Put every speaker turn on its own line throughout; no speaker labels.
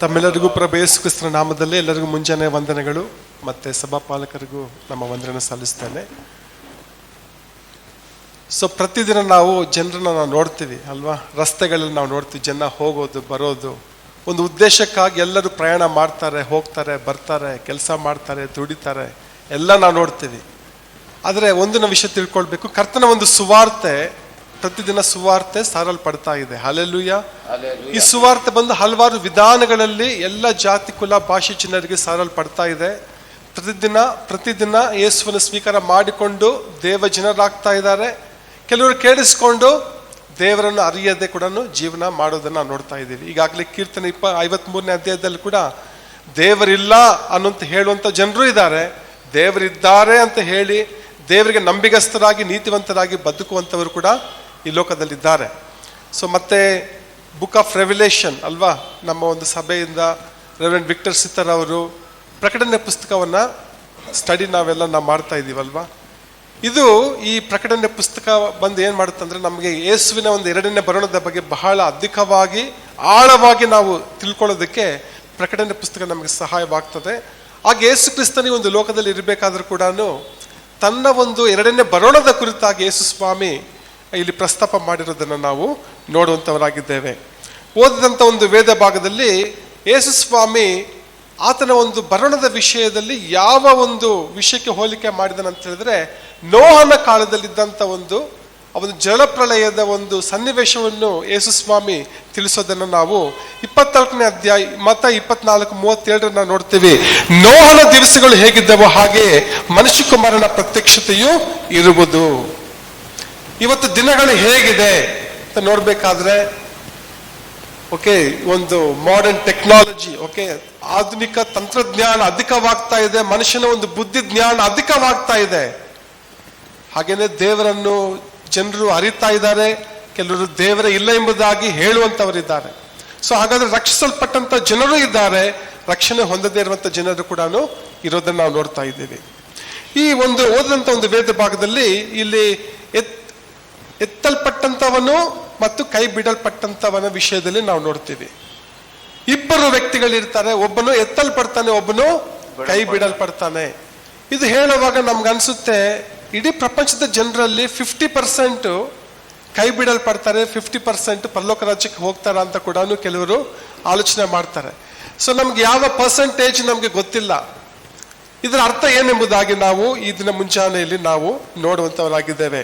ತಮ್ಮೆಲ್ಲರಿಗೂ ಪ್ರಭು ಯೇಸು ಕ್ರಿಸ್ತನ ನಾಮದಲ್ಲಿ ಎಲ್ಲರಿಗೂ ಮುಂಜಾನೆ ವಂದನೆಗಳು, ಮತ್ತೆ ಸಭಾಪಾಲಕರಿಗೂ ನಮ್ಮ ವಂದನೆ ಸಲ್ಲಿಸ್ತೇನೆ. ಪ್ರತಿದಿನ ನಾವು ಜನರನ್ನ ನಾವು ನೋಡ್ತೀವಿ ಅಲ್ವಾ, ರಸ್ತೆಗಳಲ್ಲಿ ನಾವು ನೋಡ್ತೀವಿ ಜನ ಹೋಗೋದು ಬರೋದು, ಒಂದು ಉದ್ದೇಶಕ್ಕಾಗಿ ಎಲ್ಲರೂ ಪ್ರಯಾಣ ಮಾಡ್ತಾರೆ, ಹೋಗ್ತಾರೆ, ಬರ್ತಾರೆ, ಕೆಲಸ ಮಾಡ್ತಾರೆ, ದುಡಿತಾರೆ, ಎಲ್ಲ ನಾವು ನೋಡ್ತೀವಿ. ಆದರೆ ಒಂದು ವಿಷಯ ತಿಳ್ಕೊಳ್ಬೇಕು, ಕರ್ತನ ಒಂದು ಸುವಾರ್ತೆ ಪ್ರತಿದಿನ ಸುವಾರ್ತೆ ಸಾರಲ್ಪಡ್ತಾ ಇದೆ. ಹಲ್ಲೆಲೂಯ. ಈ ಸುವಾರ್ತೆ ಬಂದು ಹಲವಾರು ವಿಧಾನಗಳಲ್ಲಿ ಎಲ್ಲ ಜಾತಿ ಕುಲ ಭಾಷೆ ಜನರಿಗೆ ಸಾರಲ್ಪಡ್ತಾ ಇದೆ. ಪ್ರತಿದಿನ ಯೇಸುವನ್ನು ಸ್ವೀಕಾರ ಮಾಡಿಕೊಂಡು ದೇವ ಜನರಾಗ್ತಾ ಇದ್ದಾರೆ. ಕೆಲವರು ಕೇಳಿಸ್ಕೊಂಡು ದೇವರನ್ನು ಅರಿಯದೆ ಕೂಡ ಜೀವನ ಮಾಡೋದನ್ನ ನಾವು ನೋಡ್ತಾ ಇದ್ದೀವಿ. ಈಗಾಗಲೇ ಕೀರ್ತನೆ 53ನೇ ಅಧ್ಯಾಯದಲ್ಲಿ ಕೂಡ ದೇವರಿಲ್ಲ ಅನ್ನೋಂತ ಹೇಳುವಂತ ಜನರು ಇದ್ದಾರೆ, ದೇವರಿದ್ದಾರೆ ಅಂತ ಹೇಳಿ ದೇವರಿಗೆ ನಂಬಿಗಸ್ತರಾಗಿ ನೀತಿವಂತರಾಗಿ ಬದುಕುವಂಥವರು ಕೂಡ ಈ ಲೋಕದಲ್ಲಿದ್ದಾರೆ. ಮತ್ತೆ ಬುಕ್ ಆಫ್ ರೆವಿಲೇಷನ್ ಅಲ್ವಾ, ನಮ್ಮ ಒಂದು ಸಭೆಯಿಂದ ರೆವರೆಂಡ್ ವಿಕ್ಟರ್ ಸಿತ್ತರ್ ಅವರು ಪ್ರಕಟಣೆ ಪುಸ್ತಕವನ್ನ ಸ್ಟಡಿ ನಾವು ಮಾಡ್ತಾ ಇದ್ದೀವಲ್ವಾ. ಇದು ಈ ಪ್ರಕಟಣೆ ಪುಸ್ತಕ ಬಂದು ಏನು ಮಾಡುತ್ತಂದ್ರೆ ನಮಗೆ ಯೇಸುವಿನ ಒಂದು ಎರಡನೇ ಬರೋಣದ ಬಗ್ಗೆ ಬಹಳ ಅಧಿಕವಾಗಿ ಆಳವಾಗಿ ನಾವು ತಿಳ್ಕೊಳ್ಳೋದಕ್ಕೆ ಪ್ರಕಟಣೆ ಪುಸ್ತಕ ನಮಗೆ ಸಹಾಯವಾಗ್ತದೆ. ಆಗ ಯೇಸು ಕ್ರಿಸ್ತನಿಗೆ ಒಂದು ಲೋಕದಲ್ಲಿ ಇರಬೇಕಾದ್ರೂ ಕೂಡ ತನ್ನ ಒಂದು ಎರಡನೇ ಬರೋಣದ ಕುರಿತಾಗಿ ಯೇಸು ಸ್ವಾಮಿ ಇಲ್ಲಿ ಪ್ರಸ್ತಾಪ ಮಾಡಿರೋದನ್ನು ನಾವು ನೋಡುವಂಥವರಾಗಿದ್ದೇವೆ. ಓದಿದಂಥ ಒಂದು ವೇದ ಭಾಗದಲ್ಲಿ ಯೇಸು ಸ್ವಾಮಿ ಆತನ ಒಂದು ಬರೋಣದ ವಿಷಯದಲ್ಲಿ ಯಾವ ಒಂದು ವಿಷಯಕ್ಕೆ ಹೋಲಿಕೆ ಮಾಡಿದನಂತ ಹೇಳಿದ್ರೆ, ನೋಹನ ಕಾಲದಲ್ಲಿದ್ದಂಥ ಒಂದು ಜಲಪ್ರಳಯದ ಒಂದು ಸನ್ನಿವೇಶವನ್ನು ಯೇಸು ಸ್ವಾಮಿ ತಿಳಿಸೋದನ್ನು ನಾವು 24ನೇ ಅಧ್ಯಾಯ ಮತ್ತ 24:37 ನೋಡ್ತೀವಿ. ನೋಹನ ದಿವಸಗಳು ಹೇಗಿದ್ದವೋ ಹಾಗೆ ಮನುಷ್ಯ ಕುಮಾರನ ಪ್ರತ್ಯಕ್ಷತೆಯು ಇರುವುದು. ಇವತ್ತು ದಿನಗಳು ಹೇಗಿದೆ ಅಂತ ನೋಡ್ಬೇಕಾದ್ರೆ ಒಂದು ಮಾಡರ್ನ್ ಟೆಕ್ನಾಲಜಿ, ಆಧುನಿಕ ತಂತ್ರಜ್ಞಾನ ಅಧಿಕವಾಗ್ತಾ ಇದೆ, ಮನುಷ್ಯನ ಒಂದು ಬುದ್ಧಿ ಜ್ಞಾನ ಅಧಿಕವಾಗ್ತಾ ಇದೆ. ಹಾಗೇನೆ ದೇವರನ್ನು ಜನರು ಅರಿತಾ ಇದ್ದಾರೆ, ಕೆಲವರು ದೇವರೇ ಇಲ್ಲ ಎಂಬುದಾಗಿ ಹೇಳುವಂತವರಿದ್ದಾರೆ. ಹಾಗಾದ್ರೆ ರಕ್ಷಿಸಲ್ಪಟ್ಟಂತ ಜನರು ಇದ್ದಾರೆ, ರಕ್ಷಣೆ ಹೊಂದದೇ ಇರುವಂತ ಜನರು ಕೂಡ ಇರೋದನ್ನ ನಾವು ನೋಡ್ತಾ ಇದ್ದೇವೆ. ಈ ಒಂದು ಓದಿದಂತ ಒಂದು ವೇದ ಭಾಗದಲ್ಲಿ ಇಲ್ಲಿ ಎತ್ತಲ್ಪಟ್ಟಂತವನು ಮತ್ತು ಕೈ ಬಿಡಲ್ಪಟ್ಟಂತವನ ವಿಷಯದಲ್ಲಿ ನಾವು ನೋಡ್ತೀವಿ. ಇಬ್ಬರು ವ್ಯಕ್ತಿಗಳಿರ್ತಾರೆ, ಒಬ್ಬನು ಎತ್ತಲ್ಪಡ್ತಾನೆ, ಒಬ್ಬನು ಕೈ ಬಿಡಲ್ಪಡ್ತಾನೆ. ಇದು ಹೇಳುವಾಗ ನಮ್ಗನ್ಸುತ್ತೆ ಇಡೀ ಪ್ರಪಂಚದ ಜನರಲ್ಲಿ 50% ಕೈ ಬಿಡಲ್ಪಡ್ತಾರೆ, 50% ಪರಲೋಕ ರಾಜ್ಯಕ್ಕೆ ಹೋಗ್ತಾರ ಅಂತ ಕೂಡ ಕೆಲವರು ಆಲೋಚನೆ ಮಾಡ್ತಾರೆ. ನಮ್ಗೆ ಯಾವ ಪರ್ಸೆಂಟೇಜ್ ನಮ್ಗೆ ಗೊತ್ತಿಲ್ಲ. ಇದರ ಅರ್ಥ ಏನೆಂಬುದಾಗಿ ನಾವು ಈ ದಿನ ಮುಂಜಾನೆಯಲ್ಲಿ ನಾವು ನೋಡುವಂತವರಾಗಿದ್ದೇವೆ.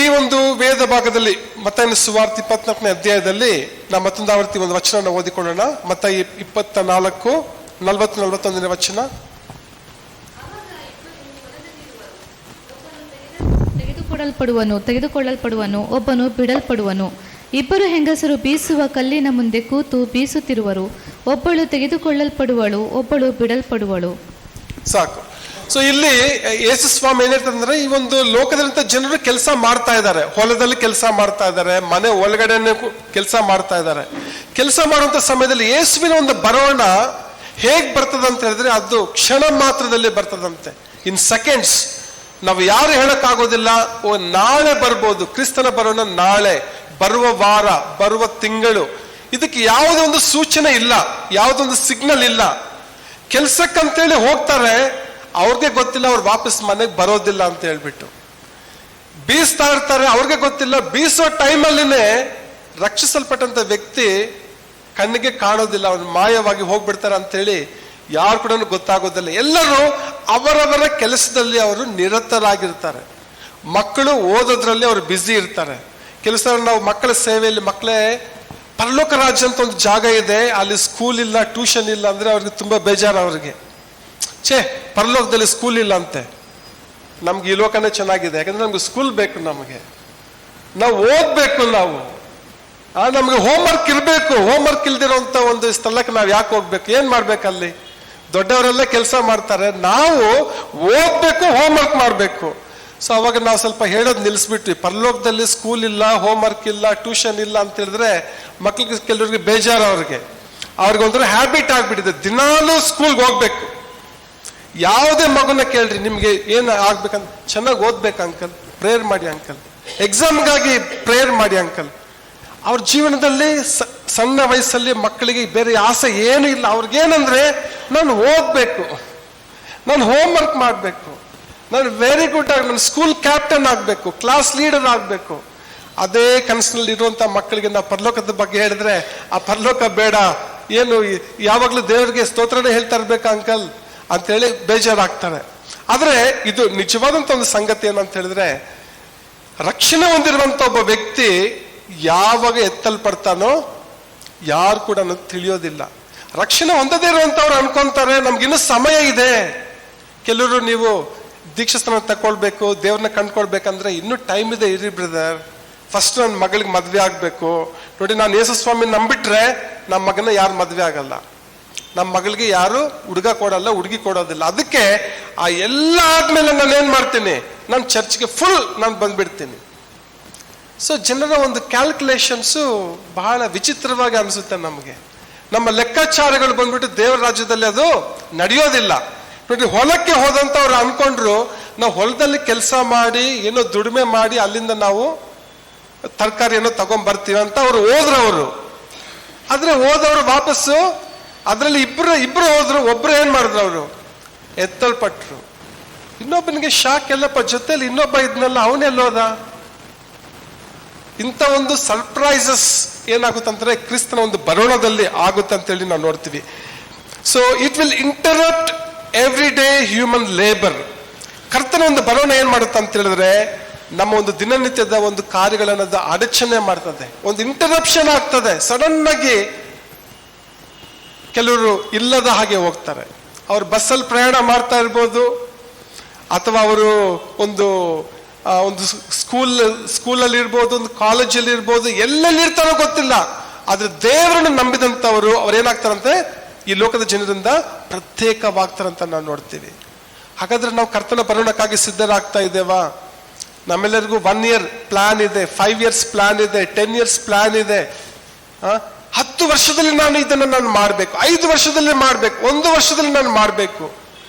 ಈ ಒಂದು ವೇದ ಭಾಗದಲ್ಲಿ ಮತ್ತಾಯನ ಸುವಾರ್ತೆ 24ನೇ ಅಧ್ಯಾಯದಲ್ಲಿ ನಾವು ಮತ್ತೊಂದು ಆವರ್ತಿ ಒಂದು ವಚನ ಓದಿಕೊಳ್ಳೋಣ. ಮತ್ತಾಯ 24:40-41 ವಚನ.
ತೆಗೆದುಕೊಳ್ಳಲ್ಪಡುವನು, ಒಬ್ಬನು ಬಿಡಲ್ಪಡುವನು. ಇಬ್ಬರು ಹೆಂಗಸರು ಬೀಸುವ ಕಲ್ಲಿನ ಮುಂದೆ ಕೂತು ಬೀಸುತ್ತಿರುವರು, ಒಬ್ಬಳು ತೆಗೆದುಕೊಳ್ಳಲ್ಪಡುವಳು, ಒಬ್ಬಳು ಬಿಡಲ್ಪಡುವಳು.
ಸಾಕು. ಇಲ್ಲಿ ಯೇಸು ಸ್ವಾಮಿ ಏನ್ ಹೇಳ್ತಂದ್ರೆ, ಈ ಒಂದು ಲೋಕದಂತ ಜನರು ಕೆಲಸ ಮಾಡ್ತಾ ಇದ್ದಾರೆ, ಹೊಲದಲ್ಲಿ ಕೆಲಸ ಮಾಡ್ತಾ ಇದ್ದಾರೆ, ಮನೆ ಒಳಗಡೆ ಕೆಲಸ ಮಾಡ್ತಾ ಇದ್ದಾರೆ. ಕೆಲಸ ಮಾಡುವಂತ ಸಮಯದಲ್ಲಿ ಯೇಸುವಿನ ಒಂದು ಬರೋಣ ಹೇಗ್ ಬರ್ತದಂತ ಹೇಳಿದ್ರೆ ಅದು ಕ್ಷಣ ಮಾತ್ರದಲ್ಲಿ ಬರ್ತದಂತೆ, ಇನ್ ಸೆಕೆಂಡ್ಸ್. ನಾವು ಯಾರು ಹೇಳಕ್ಕಾಗೋದಿಲ್ಲ, ನಾಳೆ ಬರ್ಬೋದು, ಕ್ರಿಸ್ತನ ಬರೋಣ ನಾಳೆ, ಬರುವ ವಾರ, ಬರುವ ತಿಂಗಳು, ಇದಕ್ಕೆ ಯಾವುದೇ ಒಂದು ಸೂಚನೆ ಇಲ್ಲ, ಯಾವುದೊಂದು ಸಿಗ್ನಲ್ ಇಲ್ಲ. ಕೆಲ್ಸಕ್ಕಂತೇಳಿ ಹೋಗ್ತಾರೆ, ಅವ್ರಿಗೆ ಗೊತ್ತಿಲ್ಲ ಅವ್ರು ವಾಪಸ್ ಮನೆಗೆ ಬರೋದಿಲ್ಲ ಅಂತ ಹೇಳ್ಬಿಟ್ಟು ಬೀಸ್ತಾ ಇರ್ತಾರೆ, ಅವ್ರಿಗೆ ಗೊತ್ತಿಲ್ಲ ಬೀಸೋ ಟೈಮಲ್ಲಿನೇ ರಕ್ಷಿಸಲ್ಪಟ್ಟಂತ ವ್ಯಕ್ತಿ ಕಣ್ಣಿಗೆ ಕಾಣೋದಿಲ್ಲ, ಅವ್ರು ಮಾಯವಾಗಿ ಹೋಗ್ಬಿಡ್ತಾರೆ ಅಂತೇಳಿ ಯಾರು ಕೂಡ ಗೊತ್ತಾಗೋದಿಲ್ಲ. ಎಲ್ಲರೂ ಅವರವರ ಕೆಲಸದಲ್ಲಿ ಅವರು ನಿರತರಾಗಿರ್ತಾರೆ. ಮಕ್ಕಳು ಓದೋದ್ರಲ್ಲಿ ಅವರು ಬ್ಯುಸಿ ಇರ್ತಾರೆ. ಕೆಲಸ ನಾವು ಮಕ್ಕಳ ಸೇವೆಯಲ್ಲಿ, ಮಕ್ಕಳೇ ಪರಲೋಕ ರಾಜ್ಯ ಅಂತ ಒಂದು ಜಾಗ ಇದೆ, ಅಲ್ಲಿ ಸ್ಕೂಲ್ ಇಲ್ಲ, ಟ್ಯೂಷನ್ ಇಲ್ಲ ಅಂದ್ರೆ ಅವ್ರಿಗೆ ತುಂಬಾ ಬೇಜಾರು. ಅವ್ರಿಗೆ ಪರಲೋಕದಲ್ಲಿ ಸ್ಕೂಲ್ ಇಲ್ಲ ಅಂತೆ, ನಮ್ಗೆ ಈ ಲೋಕನೇ ಚೆನ್ನಾಗಿದೆ, ಯಾಕಂದ್ರೆ ನಮ್ಗೆ ಸ್ಕೂಲ್ ಬೇಕು, ನಾವು ಓದ್ಬೇಕು, ನಮ್ಗೆ ಹೋಮ್ವರ್ಕ್ ಇರಬೇಕು. ಹೋಮ್ವರ್ಕ್ ಇಲ್ದಿರೋಂಥ ಒಂದು ಸ್ಥಳಕ್ಕೆ ನಾವು ಯಾಕೆ ಹೋಗ್ಬೇಕು, ಏನ್ ಮಾಡ್ಬೇಕಲ್ಲಿ? ದೊಡ್ಡವರೆಲ್ಲ ಕೆಲಸ ಮಾಡ್ತಾರೆ, ನಾವು ಓದ್ಬೇಕು, ಹೋಮ್ವರ್ಕ್ ಮಾಡ್ಬೇಕು. ಅವಾಗ ನಾವು ಸ್ವಲ್ಪ ಹೇಳೋದು ನಿಲ್ಲಿಸ್ಬಿಟ್ವಿ. ಪರಲೋಕದಲ್ಲಿ ಸ್ಕೂಲ್ ಇಲ್ಲ, ಹೋಮ್ವರ್ಕ್ ಇಲ್ಲ, ಟ್ಯೂಷನ್ ಇಲ್ಲ ಅಂತ ಹೇಳಿದ್ರೆ ಮಕ್ಳಿಗೆ ಕೆಲವರಿಗೆ ಬೇಜಾರು. ಅವ್ರಿಗೆ ಒಂಥರ ಹ್ಯಾಬಿಟ್ ಆಗ್ಬಿಟ್ಟಿದೆ, ದಿನಾಲೂ ಸ್ಕೂಲ್ಗೆ ಹೋಗ್ಬೇಕು. ಯಾವುದೇ ಮಗುನ ಕೇಳ್ರಿ, ನಿಮ್ಗೆ ಏನು ಆಗ್ಬೇಕಂತ, ಚೆನ್ನಾಗಿ ಓದ್ಬೇಕು ಅಂಕಲ್, ಪ್ರೇಯರ್ ಮಾಡಿ ಅಂಕಲ್, ಎಕ್ಸಾಮ್ಗಾಗಿ ಪ್ರೇಯರ್ ಮಾಡಿ ಅಂಕಲ್. ಅವ್ರ ಜೀವನದಲ್ಲಿ ಸಣ್ಣ ವಯಸ್ಸಲ್ಲಿ ಮಕ್ಕಳಿಗೆ ಬೇರೆ ಆಸೆ ಏನು ಇಲ್ಲ. ಅವ್ರಿಗೇನಂದ್ರೆ ನಾನು ಓದಬೇಕು, ನಾನು ಹೋಮ್ವರ್ಕ್ ಮಾಡಬೇಕು, ನಾನು ವೆರಿ ಗುಡ್ ಆಗಿ ನಾನು ಸ್ಕೂಲ್ ಕ್ಯಾಪ್ಟನ್ ಆಗಬೇಕು, ಕ್ಲಾಸ್ ಲೀಡರ್ ಆಗಬೇಕು. ಅದೇ ಕನಸಿನಲ್ಲಿ ಇರುವಂಥ ಮಕ್ಕಳಿಗೆ ನಾವು ಪರಲೋಕದ ಬಗ್ಗೆ ಹೇಳಿದ್ರೆ ಆ ಪರಲೋಕ ಬೇಡ, ಏನು ಯಾವಾಗಲೂ ದೇವರಿಗೆ ಸ್ತೋತ್ರನೇ ಹೇಳ್ತಾ ಇರ್ಬೇಕಾ ಅಂಕಲ್ ಅಂತೇಳಿ ಬೇಜಾರಾಗ್ತಾರೆ. ಆದರೆ ಇದು ನಿಜವಾದಂಥ ಒಂದು ಸಂಗತಿ ಏನಂತ ಹೇಳಿದ್ರೆ, ರಕ್ಷಣೆ ಹೊಂದಿರುವಂಥ ಒಬ್ಬ ವ್ಯಕ್ತಿ ಯಾವಾಗ ಎತ್ತಲ್ಪಡ್ತಾನೋ ಯಾರು ಕೂಡ ತಿಳಿಯೋದಿಲ್ಲ. ರಕ್ಷಣೆ ಹೊಂದದೇ ಇರುವಂಥವ್ರು ಅನ್ಕೊಂತಾರೆ ನಮ್ಗಿನ್ನೂ ಸಮಯ ಇದೆ. ಕೆಲವರು ನೀವು ದೀಕ್ಷಾಸ್ಥಾನ ತಗೊಳ್ಬೇಕು, ದೇವ್ರನ್ನ ಕಂಡ್ಕೊಳ್ಬೇಕಂದ್ರೆ ಇನ್ನೂ ಟೈಮ್ ಇದೆ, ಇರಿ ಬ್ರದರ್, ಫಸ್ಟ್ ನನ್ನ ಮಗಳಿಗೆ ಮದ್ವೆ ಆಗ್ಬೇಕು. ನೋಡಿ, ನಾನು ಯೇಸು ಸ್ವಾಮಿ ನಂಬಿಟ್ರೆ ನಮ್ಮ ಮಗನ ಯಾರು ಮದ್ವೆ ಆಗಲ್ಲ, ನಮ್ಮ ಮಗಳಿಗೆ ಯಾರು ಹುಡುಗ ಕೊಡಲ್ಲ, ಹುಡುಗಿ ಕೊಡೋದಿಲ್ಲ. ಅದಕ್ಕೆ ಆ ಎಲ್ಲ ಆದ್ಮೇಲೆ ನಾನು ಏನ್ ಮಾಡ್ತೀನಿ, ನಾನು ಚರ್ಚ್ಗೆ ಫುಲ್ ನಾನು ಬಂದ್ಬಿಡ್ತೀನಿ. ಸೊ ಜನರ ಒಂದು ಕ್ಯಾಲ್ಕುಲೇಷನ್ಸು ಬಹಳ ವಿಚಿತ್ರವಾಗಿ ಅನಿಸುತ್ತೆ ನಮಗೆ. ನಮ್ಮ ಲೆಕ್ಕಾಚಾರಗಳು ಬಂದ್ಬಿಟ್ಟು ದೇವರ ರಾಜ್ಯದಲ್ಲಿ ಅದು ನಡೆಯೋದಿಲ್ಲ. ನೋಡಿ, ಹೊಲಕ್ಕೆ ಹೋದಂಥವ್ರು ಅನ್ಕೊಂಡ್ರು ನಾವು ಹೊಲದಲ್ಲಿ ಕೆಲಸ ಮಾಡಿ ಏನೋ ದುಡಿಮೆ ಮಾಡಿ ಅಲ್ಲಿಂದ ನಾವು ತರಕಾರಿ ಏನೋ ತಗೊಂಡ್ಬರ್ತೀವಿ ಅಂತ ಅವ್ರು ಹೋದ್ರು. ಆದ್ರೆ ಹೋದವರು ವಾಪಸ್ಸು ಅದರಲ್ಲಿ ಇಬ್ರು ಹೋದ್ರು. ಒಬ್ರು ಏನ್ ಮಾಡಿದ್ರು, ಅವರು ಎತ್ತಲ್ಪಟ್ರು. ಇನ್ನೊಬ್ಬನಿಗೆ ಶಾಕ್ ಎಲ್ಲಪ್ಪ, ಜೊತೆಲಿ ಇನ್ನೊಬ್ಬ ಇದ್ನಲ್ಲ ಅವನೆಲ್ಲೋದ. ಇಂಥ ಒಂದು ಸರ್ಪ್ರೈಸಸ್ ಏನಾಗುತ್ತಂದ್ರೆ ಕ್ರಿಸ್ತನ ಒಂದು ಬರೋಣದಲ್ಲಿ ಆಗುತ್ತೆ ಅಂತೇಳಿ ನಾವು ನೋಡ್ತೀವಿ. So it will interrupt every day human labour. ಕರ್ತನ ಒಂದು ಬರೋಣ ಏನ್ ಮಾಡುತ್ತೆ ಅಂತ ಹೇಳಿದ್ರೆ ನಮ್ಮ ಒಂದು ದಿನನಿತ್ಯದ ಒಂದು ಕಾರ್ಯಗಳನ್ನದ ಅಡಚಣೆ ಮಾಡ್ತದೆ, ಒಂದು ಇಂಟರಪ್ಷನ್ ಆಗ್ತದೆ. ಸಡನ್ ಆಗಿ ಕೆಲವರು ಇಲ್ಲದ ಹಾಗೆ ಹೋಗ್ತಾರೆ. ಅವ್ರು ಬಸ್ಸಲ್ಲಿ ಪ್ರಯಾಣ ಮಾಡ್ತಾ ಇರ್ಬೋದು, ಅಥವಾ ಅವರು ಒಂದು ಸ್ಕೂಲಲ್ಲಿ ಇರ್ಬೋದು, ಒಂದು ಕಾಲೇಜಲ್ಲಿ ಇರ್ಬೋದು, ಎಲ್ಲೆಲ್ಲಿ ಇರ್ತಾರೋ ಗೊತ್ತಿಲ್ಲ. ಆದ್ರೆ ದೇವರನ್ನು ನಂಬಿದಂಥವರು ಅವ್ರೇನಾಗ್ತಾರಂತೆ ಈ ಲೋಕದ ಜನರಿಂದ ಪ್ರತ್ಯೇಕವಾಗ್ತಾರಂತ ನಾವು ನೋಡ್ತೀವಿ. ಹಾಗಾದ್ರೆ ನಾವು ಕರ್ತನ ಬರೋಣಕ್ಕಾಗಿ ಸಿದ್ಧರಾಗ್ತಾ ಇದ್ದೇವಾ? ನಮ್ಮೆಲ್ಲರಿಗೂ 1 year ಪ್ಲಾನ್ ಇದೆ, 5 years ಪ್ಲಾನ್ ಇದೆ, 10 years ಪ್ಲಾನ್ ಇದೆ. 10 ವರ್ಷದಲ್ಲಿ ನಾನು ಇದನ್ನು ನಾನು ಮಾಡಬೇಕು, 5 ವರ್ಷದಲ್ಲಿ ಮಾಡಬೇಕು, 1 ವರ್ಷದಲ್ಲಿ ನಾನು ಮಾಡಬೇಕು,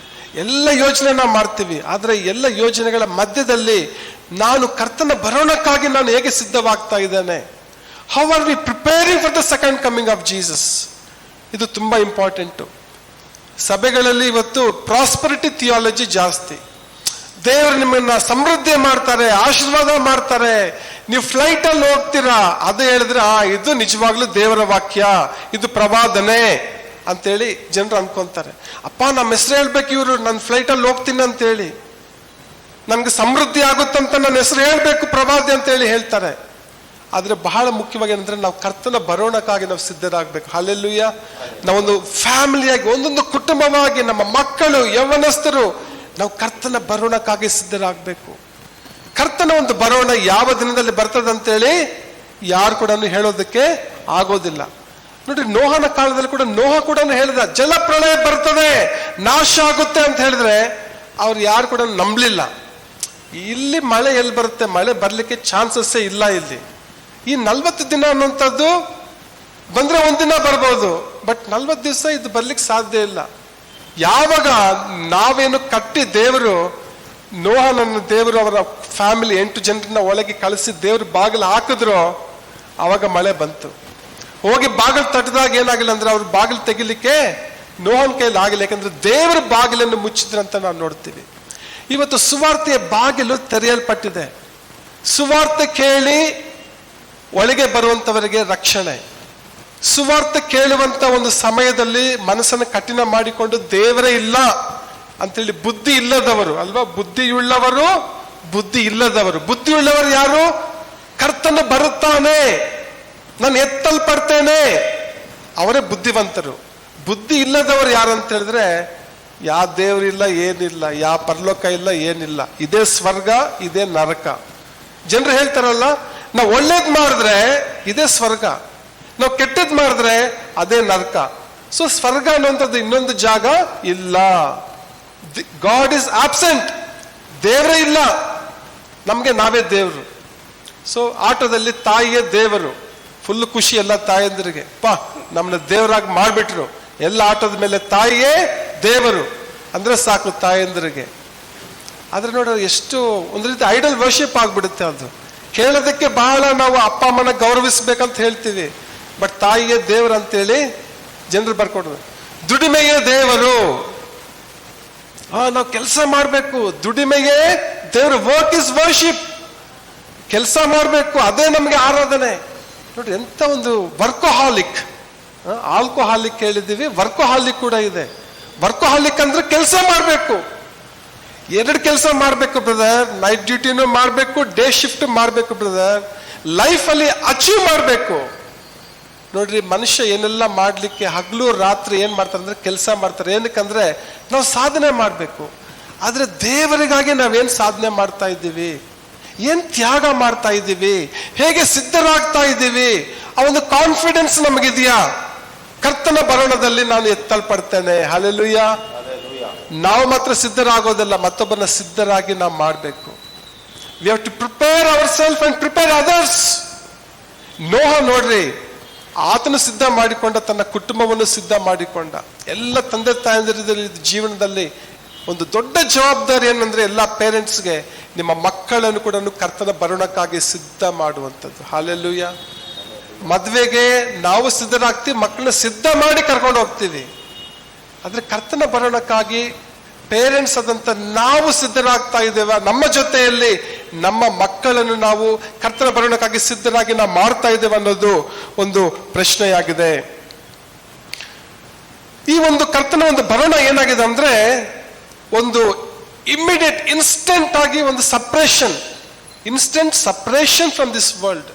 ಎಲ್ಲ ಯೋಜನೆ ನಾವು ಮಾಡ್ತೀವಿ. ಆದ್ರೆ ಎಲ್ಲ ಯೋಜನೆಗಳ ಮಧ್ಯದಲ್ಲಿ ನಾನು ಕರ್ತನ ಬರೋಣಕ್ಕಾಗಿ ನಾನು ಹೇಗೆ ಸಿದ್ಧವಾಗ್ತಾ ಇದ್ದೇನೆ? How are we preparing for the second coming of Jesus? ಇದು ತುಂಬಾ ಇಂಪಾರ್ಟೆಂಟು. ಸಭೆಗಳಲ್ಲಿ ಇವತ್ತು ಪ್ರಾಸ್ಪರಿಟಿ ಥಿಯಾಲಜಿ ಜಾಸ್ತಿ. ದೇವರು ನಿಮ್ಮನ್ನ ಸಮೃದ್ಧಿ ಮಾಡ್ತಾರೆ, ಆಶೀರ್ವಾದ ಮಾಡ್ತಾರೆ, ನೀವು ಫ್ಲೈಟ್ ಅಲ್ಲಿ ಹೋಗ್ತೀರಾ, ಅದು ಹೇಳಿದ್ರೆ ಇದು ನಿಜವಾಗ್ಲೂ ದೇವರ ವಾಕ್ಯ, ಇದು ಪ್ರವಾದನೆ ಅಂತೇಳಿ ಜನರು ಅನ್ಕೊಂತಾರೆ. ಅಪ್ಪ ನಮ್ಮ ಹೆಸರು ಹೇಳ್ಬೇಕು, ಇವರು ನನ್ನ ಫ್ಲೈಟ್ ಅಲ್ಲಿ ಹೋಗ್ತೀನಿ ಅಂತೇಳಿ, ನನ್ಗೆ ಸಮೃದ್ಧಿ ಆಗುತ್ತಂತ ನನ್ನ ಹೆಸರು ಹೇಳ್ಬೇಕು ಪ್ರವಾದಿ ಅಂತೇಳಿ ಹೇಳ್ತಾರೆ. ಆದ್ರೆ ಬಹಳ ಮುಖ್ಯವಾಗಿ ಏನಂದ್ರೆ ನಾವು ಕರ್ತನ ಬರೋಣಕ್ಕಾಗಿ ನಾವು ಸಿದ್ಧರಾಗಬೇಕು. ಹಲ್ಲೆಲೂಯಾ. ನಾವೊಂದು ಫ್ಯಾಮಿಲಿಯಾಗಿ, ಒಂದೊಂದು ಕುಟುಂಬವಾಗಿ, ನಮ್ಮ ಮಕ್ಕಳು, ಯೌವನಸ್ಥರು, ನಾವು ಕರ್ತನ ಬರೋಣಕ್ಕಾಗಿ ಸಿದ್ಧರಾಗಬೇಕು. ಕರ್ತನ ಒಂದು ಬರೋಣ ಯಾವ ದಿನದಲ್ಲಿ ಬರ್ತದಂತೇಳಿ ಯಾರು ಕೂಡ ಹೇಳೋದಕ್ಕೆ ಆಗೋದಿಲ್ಲ. ನೋಡಿ, ನೋಹನ ಕಾಲದಲ್ಲಿ ಕೂಡ ನೋಹ ಕೂಡ ಹೇಳಿದ ಜಲಪ್ರಳಯ ಬರ್ತದೆ, ನಾಶ ಆಗುತ್ತೆ ಅಂತ ಹೇಳಿದ್ರೆ ಅವ್ರು ಯಾರು ಕೂಡ ನಂಬಲಿಲ್ಲ. ಇಲ್ಲಿ ಮಳೆ ಎಲ್ಲಿ ಬರುತ್ತೆ, ಮಳೆ ಬರ್ಲಿಕ್ಕೆ ಚಾನ್ಸಸ್ಸೇ ಇಲ್ಲ. ಇಲ್ಲಿ ಈ 40 ದಿನ ಅನ್ನುವಂಥದ್ದು ಬಂದ್ರೆ ಒಂದಿನ ಬರ್ಬೋದು, ಬಟ್ 40 ದಿವಸ ಇದು ಬರ್ಲಿಕ್ಕೆ ಸಾಧ್ಯ ಇಲ್ಲ. ಯಾವಾಗ ನಾವೇನು ಕಟ್ಟಿ ದೇವರು ನೋಹನನ್ನು ದೇವರು ಅವರ ಫ್ಯಾಮಿಲಿ 8 ಜನರನ್ನ ಒಳಗೆ ಕಳಿಸಿ ದೇವ್ರ ಬಾಗಿಲು ಹಾಕಿದ್ರು, ಆವಾಗ ಮಳೆ ಬಂತು. ಹೋಗಿ ಬಾಗಿಲು ತಟ್ಟದಾಗ ಏನಾಗಿಲ್ಲ ಅಂದ್ರೆ ಅವ್ರ ಬಾಗಿಲು ತೆಗಿಲಿಕ್ಕೆ ನೋಹನ್ ಕೈಲಿ ಆಗಿಲ್ಲ, ಯಾಕಂದ್ರೆ ದೇವರ ಬಾಗಿಲನ್ನು ಮುಚ್ಚಿದ್ರಂತ ನಾವು ನೋಡ್ತೀವಿ. ಇವತ್ತು ಸುವಾರ್ತೆಯ ಬಾಗಿಲು ತೆರೆಯಲ್ಪಟ್ಟಿದೆ. ಸುವಾರ್ತೆ ಕೇಳಿ ಒಳಗೆ ಬರುವಂತವರಿಗೆ ರಕ್ಷಣೆ. ಸುವಾರ್ತೆ ಕೇಳುವಂತ ಒಂದು ಸಮಯದಲ್ಲಿ ಮನಸ್ಸನ್ನು ಕಠಿಣ ಮಾಡಿಕೊಂಡು ದೇವರೇ ಇಲ್ಲ ಅಂತೇಳಿ ಬುದ್ಧಿ ಇಲ್ಲದವರು ಅಲ್ವಾ, ಬುದ್ಧಿಯುಳ್ಳವರು, ಬುದ್ಧಿ ಇಲ್ಲದವರು. ಬುದ್ಧಿಯುಳ್ಳವರು ಯಾರು? ಕರ್ತನು ಬರುತ್ತಾನೆ, ನಾನು ಎತ್ತಲ್ಪಡ್ತೇನೆ, ಅವರೇ ಬುದ್ಧಿವಂತರು. ಬುದ್ಧಿ ಇಲ್ಲದವರು ಯಾರು ಅಂತ ಹೇಳಿದ್ರೆ ಯಾವ ದೇವರಿಲ್ಲ, ಏನಿಲ್ಲ, ಯಾವ ಪರಲೋಕ ಇಲ್ಲ, ಏನಿಲ್ಲ, ಇದೇ ಸ್ವರ್ಗ, ಇದೇ ನರಕ. ಜನರು ಹೇಳ್ತಾರಲ್ಲ, ನಾವು ಒಳ್ಳೇದ್ ಮಾಡಿದ್ರೆ ಇದೇ ಸ್ವರ್ಗ, ನಾವು ಕೆಟ್ಟದ್ ಮಾಡಿದ್ರೆ ಅದೇ ನರಕ. ಸೊ ಸ್ವರ್ಗ ಅನ್ನುವಂಥದ್ದು ಇನ್ನೊಂದು ಜಾಗ ಇಲ್ಲ. ಗಾಡ್ ಇಸ್ ಆಬ್ಸೆಂಟ್, ದೇವರೇ ಇಲ್ಲ, ನಮ್ಗೆ ನಾವೇ ದೇವರು. ಸೊ ಆಟೋದಲ್ಲಿ ತಾಯಿಯೇ ದೇವರು, ಫುಲ್ ಖುಷಿ ಎಲ್ಲ ತಾಯಂದ್ರಿಗೆ, ನಮ್ಮನ್ನ ದೇವರಾಗಿ ಮಾಡ್ಬಿಟ್ರು. ಎಲ್ಲ ಆಟೋದ ಮೇಲೆ ತಾಯಿಯೇ ದೇವರು ಅಂದ್ರೆ ಸಾಕು ತಾಯಂದ್ರಿಗೆ. ಆದ್ರೆ ನೋಡ್ರಿ, ಎಷ್ಟು ಒಂದು ರೀತಿ ಐಡಲ್ ವರ್ಷಿಪ್ ಆಗ್ಬಿಡುತ್ತೆ. ಅದು ಕೇಳೋದಕ್ಕೆ ಬಹಳ ನಾವು ಅಪ್ಪ ಅಮ್ಮನ ಗೌರವಿಸ್ಬೇಕಂತ ಹೇಳ್ತೀವಿ, ಬಟ್ ತಾಯಿಗೆ ದೇವರು ಅಂತೇಳಿ ಜನರು ಬರ್ಕೊಡೋದು. ದುಡಿಮೆಯೇ ದೇವರು. ನಾವು ಕೆಲಸ ಮಾಡಬೇಕು, ದುಡಿಮೆಗೆ ದೇವರು. Work is worship. ಕೆಲಸ ಮಾಡಬೇಕು, ಅದೇ ನಮಗೆ ಆರಾಧನೆ. ನೋಡಿ ಎಂತ ಒಂದು ವರ್ಕೋಹಾಲಿಕ್. ಆಲ್ಕೋಹಾಲಿಕ್ ಹೇಳಿದ್ದೀವಿ, ವರ್ಕೋಹಾಲಿಕ್ ಕೂಡ ಇದೆ. ವರ್ಕೋಹಾಲಿಕ್ ಅಂದ್ರೆ ಕೆಲಸ ಮಾಡಬೇಕು, 2 ಕೆಲಸ ಮಾಡಬೇಕು ಬ್ರದರ್. ನೈಟ್ ಡ್ಯೂಟಿನೂ ಮಾಡಬೇಕು, ಡೇ ಶಿಫ್ಟ್ ಮಾಡಬೇಕು ಬ್ರದರ್. ಲೈಫಲ್ಲಿ ಅಚೀವ್ ಮಾಡಬೇಕು. ನೋಡ್ರಿ, ಮನುಷ್ಯ ಏನೆಲ್ಲ ಮಾಡ್ಲಿಕ್ಕೆ ಹಗಲು ರಾತ್ರಿ ಏನ್ ಮಾಡ್ತಾರೆ ಅಂದ್ರೆ ಕೆಲಸ ಮಾಡ್ತಾರೆ. ಏನಕ್ಕಂದ್ರೆ ನಾವು ಸಾಧನೆ ಮಾಡಬೇಕು. ಆದ್ರೆ ದೇವರಿಗಾಗಿ ನಾವೇನ್ ಸಾಧನೆ ಮಾಡ್ತಾ ಇದ್ದೀವಿ, ಏನ್ ತ್ಯಾಗ ಮಾಡ್ತಾ ಇದ್ದೀವಿ, ಹೇಗೆ ಸಿದ್ಧರಾಗ್ತಾ ಇದ್ದೀವಿ, ಆ ಒಂದು ಕಾನ್ಫಿಡೆನ್ಸ್ ನಮಗಿದೆಯಾ? ಕರ್ತನ ಬರೋಣದಲ್ಲಿ ನಾನು ಎತ್ತಲ್ಪಡ್ತೇನೆ. ಹಲ್ಲೆಲೂಯ. ನಾವು ಮಾತ್ರ ಸಿದ್ಧರಾಗೋದಲ್ಲ, ಮತ್ತೊಬ್ಬರನ್ನ ಸಿದ್ಧರಾಗಿ ನಾವು ಮಾಡಬೇಕು. We have to prepare our self and prepare others. Noah ನೋಡ್ರಿ, ಆತನು ಸಿದ್ಧ ಮಾಡಿಕೊಂಡ, ತನ್ನ ಕುಟುಂಬವನ್ನು ಸಿದ್ಧ ಮಾಡಿಕೊಂಡ. ಎಲ್ಲ ತಂದೆ ತಾಯಂದಿರ ಜೀವನದಲ್ಲಿ ಒಂದು ದೊಡ್ಡ ಜವಾಬ್ದಾರಿ ಏನಂದ್ರೆ ಎಲ್ಲ ಪೇರೆಂಟ್ಸ್ಗೆ ನಿಮ್ಮ ಮಕ್ಕಳನ್ನು ಕೂಡ ಕರ್ತನ ಬರೋಣಕ್ಕಾಗಿ ಸಿದ್ಧ ಮಾಡುವಂಥದ್ದು. ಹಲ್ಲೆಲೂಯ. ಮದುವೆಗೆ ನಾವು ಸಿದ್ಧರಾಗ್ತೀವಿ, ಮಕ್ಕಳನ್ನ ಸಿದ್ಧ ಮಾಡಿ ಕರ್ಕೊಂಡು ಹೋಗ್ತೀವಿ. ಆದ್ರೆ ಕರ್ತನ ಬರೋಣಕ್ಕಾಗಿ ಪೇರೆಂಟ್ಸ್ ಆದಂತ ನಾವು ಸಿದ್ಧರಾಗ್ತಾ ಇದ್ದೇವೆ? ನಮ್ಮ ಜೊತೆಯಲ್ಲಿ ನಮ್ಮ ಮಕ್ಕಳನ್ನು ನಾವು ಕರ್ತನ ಬರೋಣಕ್ಕಾಗಿ ಸಿದ್ಧರಾಗಿ ನಾವು ಮಾಡ್ತಾ ಇದ್ದೇವೆ ಅನ್ನೋದು ಒಂದು ಪ್ರಶ್ನೆಯಾಗಿದೆ. ಈ ಒಂದು ಕರ್ತನ ಒಂದು ಬರೋಣ ಏನಾಗಿದೆ ಅಂದ್ರೆ ಒಂದು ಇಮ್ಮಿಡಿಯೇಟ್ ಇನ್ಸ್ಟೆಂಟ್ ಆಗಿ ಒಂದು instant separation from this world.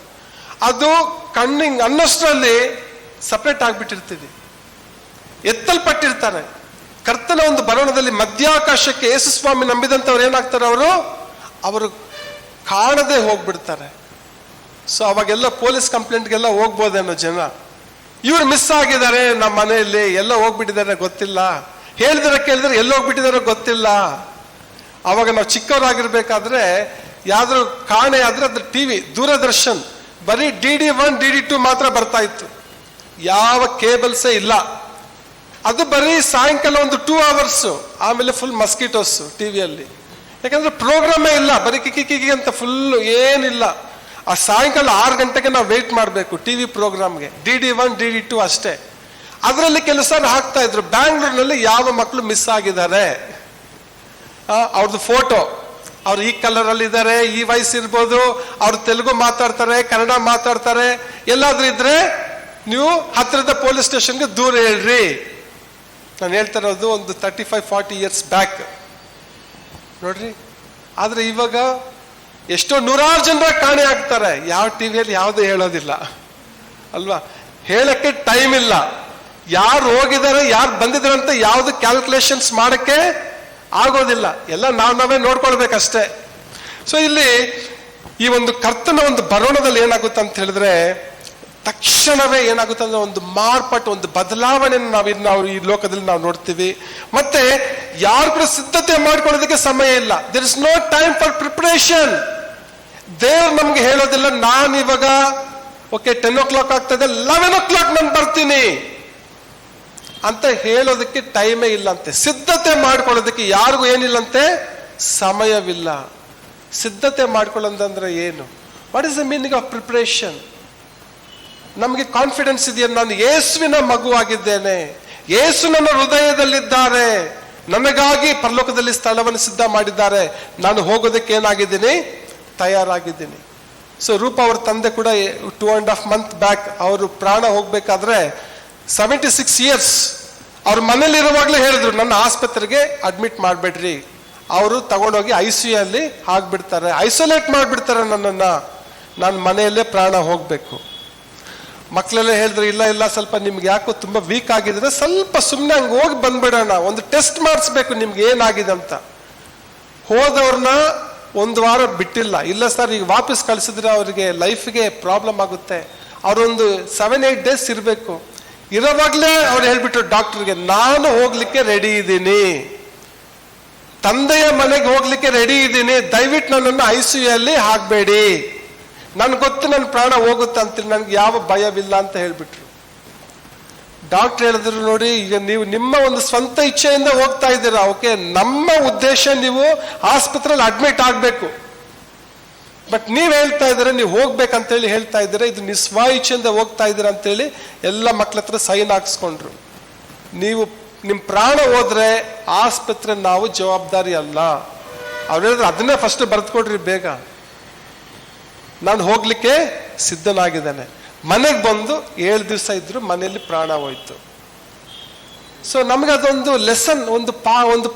ಅದು ಕಣ್ಣಿಂಗ್ ಅನ್ನೋಷ್ಟರಲ್ಲಿ ಸಪ್ರೇಟ್ ಆಗ್ಬಿಟ್ಟಿರ್ತೀವಿ, ಎತ್ತಲ್ಪಟ್ಟಿರ್ತಾರೆ. ಕರ್ತನ ಒಂದು ಬರೋಣದಲ್ಲಿ ಮಧ್ಯಾಕಾಶಕ್ಕೆ ಯೇಸು ಸ್ವಾಮಿ ನಂಬಿದಂಥವ್ರು ಏನಾಗ್ತಾರೆ, ಅವರು ಕಾಣದೆ ಹೋಗ್ಬಿಡ್ತಾರೆ. ಸೊ ಅವಾಗೆಲ್ಲ ಪೊಲೀಸ್ ಕಂಪ್ಲೇಂಟ್ಗೆಲ್ಲ ಹೋಗ್ಬೋದೇನೋ ಜನ, ಇವ್ರು ಮಿಸ್ ಆಗಿದ್ದಾರೆ ನಮ್ಮ ಮನೆಯಲ್ಲಿ, ಎಲ್ಲ ಹೋಗ್ಬಿಟ್ಟಿದ್ದಾರೆ ಗೊತ್ತಿಲ್ಲ, ಹೇಳಿದ್ರೆ ಕೇಳಿದ್ರೆ ಎಲ್ಲ ಹೋಗ್ಬಿಟ್ಟಿದಾರೋ ಗೊತ್ತಿಲ್ಲ. ಅವಾಗ ನಾವು ಚಿಕ್ಕವರಾಗಿರ್ಬೇಕಾದ್ರೆ ಯಾವ್ದಾದ್ರು ಕಾಣೆ ಆದ್ರೆ ಅದ್ರ ಟಿವಿ ದೂರದರ್ಶನ್ ಬರೀ DD1 DD2 ಮಾತ್ರ ಬರ್ತಾ ಇತ್ತು, ಯಾವ ಕೇಬಲ್ಸೇ ಇಲ್ಲ. ಅದು ಬರೀ ಸಾಯಂಕಾಲ ಒಂದು 2 hours, ಆಮೇಲೆ ಫುಲ್ ಮಸ್ಕಿಟೋಸ್ ಟಿವಿಯಲ್ಲಿ. ಯಾಕಂದ್ರೆ ಪ್ರೋಗ್ರಾಮೇ ಇಲ್ಲ, ಬರೀ ಕಿಕ್ಕಿ ಅಂತ ಫುಲ್ ಏನಿಲ್ಲ. ಆ ಸಾಯಂಕಾಲ 6 ಗಂಟೆಗೆ ನಾವು ವೇಟ್ ಮಾಡಬೇಕು ಟಿವಿ ಪ್ರೋಗ್ರಾಮ್ಗೆ. DD1 DD2 ಅಷ್ಟೇ. ಅದರಲ್ಲಿ ಕೆಲಸ ಹಾಕ್ತಾ ಇದ್ರು. ಬ್ಯಾಂಗ್ಳೂರ್ನಲ್ಲಿ ಯಾವ ಮಕ್ಕಳು ಮಿಸ್ ಆಗಿದ್ದಾರೆ, ಅವ್ರದ್ದು ಫೋಟೋ, ಅವ್ರು ಈ ಕಲರ್ ಅಲ್ಲಿ ಇದ್ದಾರೆ, ಈ ವಯಸ್ಸು ಇರ್ಬೋದು, ಅವ್ರು ತೆಲುಗು ಮಾತಾಡ್ತಾರೆ, ಕನ್ನಡ ಮಾತಾಡ್ತಾರೆ, ಎಲ್ಲಾದ್ರೂ ಇದ್ರೆ ನೀವು ಹತ್ತಿರದ ಪೊಲೀಸ್ ಸ್ಟೇಷನ್ಗೆ ದೂರ ಹೇಳ್ರಿ. ನಾನು ಹೇಳ್ತಾ ಇರೋದು ಒಂದು 35-40 years ಬ್ಯಾಕ್ ನೋಡ್ರಿ. ಆದ್ರೆ ಇವಾಗ ಎಷ್ಟೋ 100 ಜನರ ಕಾಣೆ ಆಗ್ತಾರೆ. ಯಾವ ಟಿವಿಯಲ್ಲಿ ಯಾವುದು ಹೇಳೋದಿಲ್ಲ ಅಲ್ವಾ, ಹೇಳಕ್ಕೆ ಟೈಮ್ ಇಲ್ಲ. ಯಾರು ಹೋಗಿದ್ದಾರೆ ಯಾರು ಬಂದಿದ್ದಾರೆ ಅಂತ ಯಾವ್ದು ಕ್ಯಾಲ್ಕುಲೇಷನ್ಸ್ ಮಾಡಕ್ಕೆ ಆಗೋದಿಲ್ಲ, ಎಲ್ಲ ನಾವೇ ನೋಡ್ಕೊಳ್ಬೇಕಷ್ಟೇ. ಸೊ ಇಲ್ಲಿ ಈ ಒಂದು ಕರ್ತನ ಒಂದು ಬರೋಣದಲ್ಲಿ ಏನಾಗುತ್ತೆ ಅಂತ ಹೇಳಿದ್ರೆ ತಕ್ಷಣವೇ ಏನಾಗುತ್ತೆ ಅಂದ್ರೆ ಒಂದು ಮಾರ್ಪಾಟು, ಒಂದು ಬದಲಾವಣೆಯನ್ನು ನಾವು ಈ ಲೋಕದಲ್ಲಿ ನಾವು ನೋಡ್ತೀವಿ. ಮತ್ತೆ ಯಾರು ಕೂಡ ಸಿದ್ಧತೆ ಮಾಡ್ಕೊಳ್ಳೋದಕ್ಕೆ ಸಮಯ ಇಲ್ಲ. There is no time for preparation. ದೇವ್ರು ನಮ್ಗೆ ಹೇಳೋದಿಲ್ಲ, ನಾನು ಇವಾಗ ಓಕೆ 10 o'clock ಆಗ್ತದೆ, 11 o'clock ನಾನು ಬರ್ತೀನಿ ಅಂತ ಹೇಳೋದಕ್ಕೆ ಟೈಮೇ ಇಲ್ಲಂತೆ. ಸಿದ್ಧತೆ ಮಾಡ್ಕೊಳ್ಳೋದಕ್ಕೆ ಯಾರಿಗೂ ಏನಿಲ್ಲಂತೆ, ಸಮಯವಿಲ್ಲ. ಸಿದ್ಧತೆ ಮಾಡ್ಕೊಳ್ಳೋದಂದ್ರೆ ಏನು? What is the meaning of preparation? ನಮಗೆ ಕಾನ್ಫಿಡೆನ್ಸ್ ಇದೆಯಾ, ನಾನು ಯೇಸುವಿನ ಮಗುವಾಗಿದ್ದೇನೆ, ಯೇಸು ನನ್ನ ಹೃದಯದಲ್ಲಿದ್ದಾರೆ, ನನಗಾಗಿ ಪರಲೋಕದಲ್ಲಿ ಸ್ಥಳವನ್ನು ಸಿದ್ಧ ಮಾಡಿದ್ದಾರೆ, ನಾನು ಹೋಗೋದಕ್ಕೆ ಏನಾಗಿದ್ದೀನಿ, ತಯಾರಾಗಿದ್ದೀನಿ. ಸೊ ರೂಪ ಅವ್ರ ತಂದೆ ಕೂಡ 2.5 months ಬ್ಯಾಕ್ ಅವರು ಪ್ರಾಣ ಹೋಗ್ಬೇಕಾದ್ರೆ 76 years ಅವ್ರ ಮನೇಲಿರುವಾಗಲೇ ಹೇಳಿದ್ರು, ನನ್ನ ಆಸ್ಪತ್ರೆಗೆ ಅಡ್ಮಿಟ್ ಮಾಡಬೇಡ್ರಿ, ಅವರು ತಗೊಂಡೋಗಿ ICU ಅಲ್ಲಿ ಹಾಕ್ಬಿಡ್ತಾರೆ, ಐಸೋಲೇಟ್ ಮಾಡಿಬಿಡ್ತಾರೆ ನನ್ನನ್ನು, ನಾನು ಮನೆಯಲ್ಲೇ ಪ್ರಾಣ ಹೋಗ್ಬೇಕು. ಮಕ್ಕಳೆಲ್ಲ ಹೇಳಿದ್ರು, ಇಲ್ಲ ಸ್ವಲ್ಪ ನಿಮ್ಗೆ ಯಾಕೋ ತುಂಬಾ ವೀಕ್ ಆಗಿದ್ರೆ ಸ್ವಲ್ಪ ಸುಮ್ಮನೆ ಹಂಗೆ ಹೋಗಿ ಬಂದ್ಬಿಡೋಣ, ಒಂದು ಟೆಸ್ಟ್ ಮಾಡಿಸ್ಬೇಕು ನಿಮ್ಗೆ ಏನಾಗಿದೆ ಅಂತ. ಹೋದವ್ರನ್ನ 1 ವಾರ ಬಿಟ್ಟಿಲ್ಲ. ಇಲ್ಲ ಸರ್, ಈಗ ವಾಪಸ್ ಕಳಿಸಿದ್ರೆ ಅವರಿಗೆ ಲೈಫ್ಗೆ ಪ್ರಾಬ್ಲಮ್ ಆಗುತ್ತೆ, ಅವರೊಂದು 7-8 days ಇರಬೇಕು. ಇರೋವಾಗ್ಲೇ ಅವ್ರು ಹೇಳ್ಬಿಟ್ರು ಡಾಕ್ಟರ್ಗೆ, ನಾನು ಹೋಗ್ಲಿಕ್ಕೆ ರೆಡಿ ಇದ್ದೀನಿ, ತಂದೆಯ ಮನೆಗೆ ಹೋಗ್ಲಿಕ್ಕೆ ರೆಡಿ ಇದ್ದೀನಿ, ದಯವಿಟ್ಟು ನನ್ನನ್ನು ICU ಅಲ್ಲಿ ಹಾಕ್ಬೇಡಿ, ನನ್ಗೆ ಗೊತ್ತು ನನ್ನ ಪ್ರಾಣ ಹೋಗುತ್ತೆ ಅಂತೀನಿ, ನನ್ಗೆ ಯಾವ ಭಯವಿಲ್ಲ ಅಂತ ಹೇಳ್ಬಿಟ್ರು. ಡಾಕ್ಟರ್ ಹೇಳಿದ್ರು, ನೋಡಿ ಈಗ ನೀವು ನಿಮ್ಮ ಒಂದು ಸ್ವಂತ ಇಚ್ಛೆಯಿಂದ ಹೋಗ್ತಾ ಇದ್ದೀರಾ, ಓಕೆ, ನಮ್ಮ ಉದ್ದೇಶ ನೀವು ಆಸ್ಪತ್ರೆಯಲ್ಲಿ ಅಡ್ಮಿಟ್ ಆಗ್ಬೇಕು, ಬಟ್ ನೀವ್ ಹೇಳ್ತಾ ಇದ್ದೀರಾ ನೀವು ಹೋಗ್ಬೇಕಂತೇಳಿ ಹೇಳ್ತಾ ಇದ್ದೀರಾ, ಇದು ನಿಸ್ವಾ ಇಚ್ಛೆಯಿಂದ ಹೋಗ್ತಾ ಇದ್ದೀರಾ ಅಂತೇಳಿ ಎಲ್ಲ ಮಕ್ಳ ಹತ್ರ ಸೈನ್ ಹಾಕ್ಸ್ಕೊಂಡ್ರು. ನೀವು ನಿಮ್ ಪ್ರಾಣ ಹೋದ್ರೆ ಆಸ್ಪತ್ರೆ ನಾವು ಜವಾಬ್ದಾರಿ ಅಲ್ಲ. ಅವ್ರು ಹೇಳಿದ್ರೆ ಅದನ್ನೇ ಫಸ್ಟ್ ಬರೆದುಕೊಡ್ರಿ ಬೇಗ, ನಾನು ಹೋಗ್ಲಿಕ್ಕೆ ಸಿದ್ಧನಾಗಿದ್ದೇನೆ. ಮನೆಗೆ ಬಂದು 7 ದಿವಸ ಇದ್ರು, ಮನೆಯಲ್ಲಿ ಪ್ರಾಣ ಹೋಯ್ತು. ಸೊ ನಮ್ಗೆ ಅದೊಂದು ಲೆಸನ್, ಒಂದು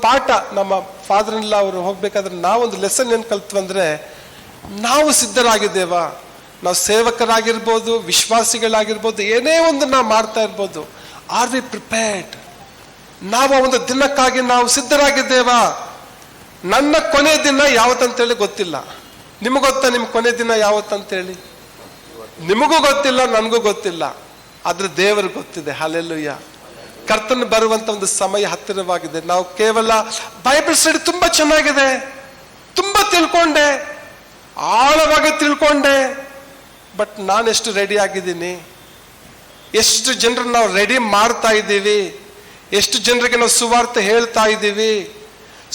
ಪಾಠ. ನಮ್ಮ ಫಾದರ್ ಇನ್ ಲಾ ಅವರು ಹೋಗ್ಬೇಕಾದ್ರೆ ನಾವೊಂದು ಲೆಸನ್ ಏನ್ ಕಲ್ತ್ವಂದ್ರೆ, ನಾವು ಸಿದ್ಧರಾಗಿದ್ದೇವಾ? ನಾವು ಸೇವಕರಾಗಿರ್ಬೋದು, ವಿಶ್ವಾಸಿಗಳಾಗಿರ್ಬೋದು, ಏನೇ ಒಂದು ನಾವು ಮಾಡ್ತಾ ಇರ್ಬೋದು, ಆರ್ ವಿ ಪ್ರಿಪೇರ್ಡ್? ನಾವು ಒಂದು ದಿನಕ್ಕಾಗಿ ನಾವು ಸಿದ್ಧರಾಗಿದ್ದೇವಾ? ನನ್ನ ಕೊನೆ ದಿನ ಯಾವತ್ತಂತೇಳಿ ಗೊತ್ತಿಲ್ಲ. ನಿಮಗ್ ಗೊತ್ತಾ ನಿಮ್ ಕೊನೆ ದಿನ ಯಾವತ್ತಂತೇಳಿ? ನಿಮಗೂ ಗೊತ್ತಿಲ್ಲ, ನನಗೂ ಗೊತ್ತಿಲ್ಲ, ಆದ್ರೆ ದೇವರಿಗೆ ಗೊತ್ತಿದೆ. ಹಲ್ಲೆಲೂಯಾ. ಕರ್ತನ ಬರುವಂತ ಒಂದು ಸಮಯ ಹತ್ತಿರವಾಗಿದೆ. ನಾವು ಕೇವಲ ಬೈಬಲ್ ಸ್ಟಡಿ ತುಂಬಾ ಚೆನ್ನಾಗಿದೆ, ತುಂಬಾ ತಿಳ್ಕೊಂಡೆ, ಆಳವಾಗಿ ತಿಳ್ಕೊಂಡೆ, ಬಟ್ ನಾನೆಷ್ಟು ರೆಡಿ ಆಗಿದ್ದೀನಿ? ಎಷ್ಟು ಜನರನ್ನು ನಾವು ರೆಡಿ ಮಾಡ್ತಾ ಇದ್ದೀವಿ? ಎಷ್ಟು ಜನರಿಗೆ ನಾವು ಸುವಾರ್ತೆ ಹೇಳ್ತಾ ಇದ್ದೀವಿ?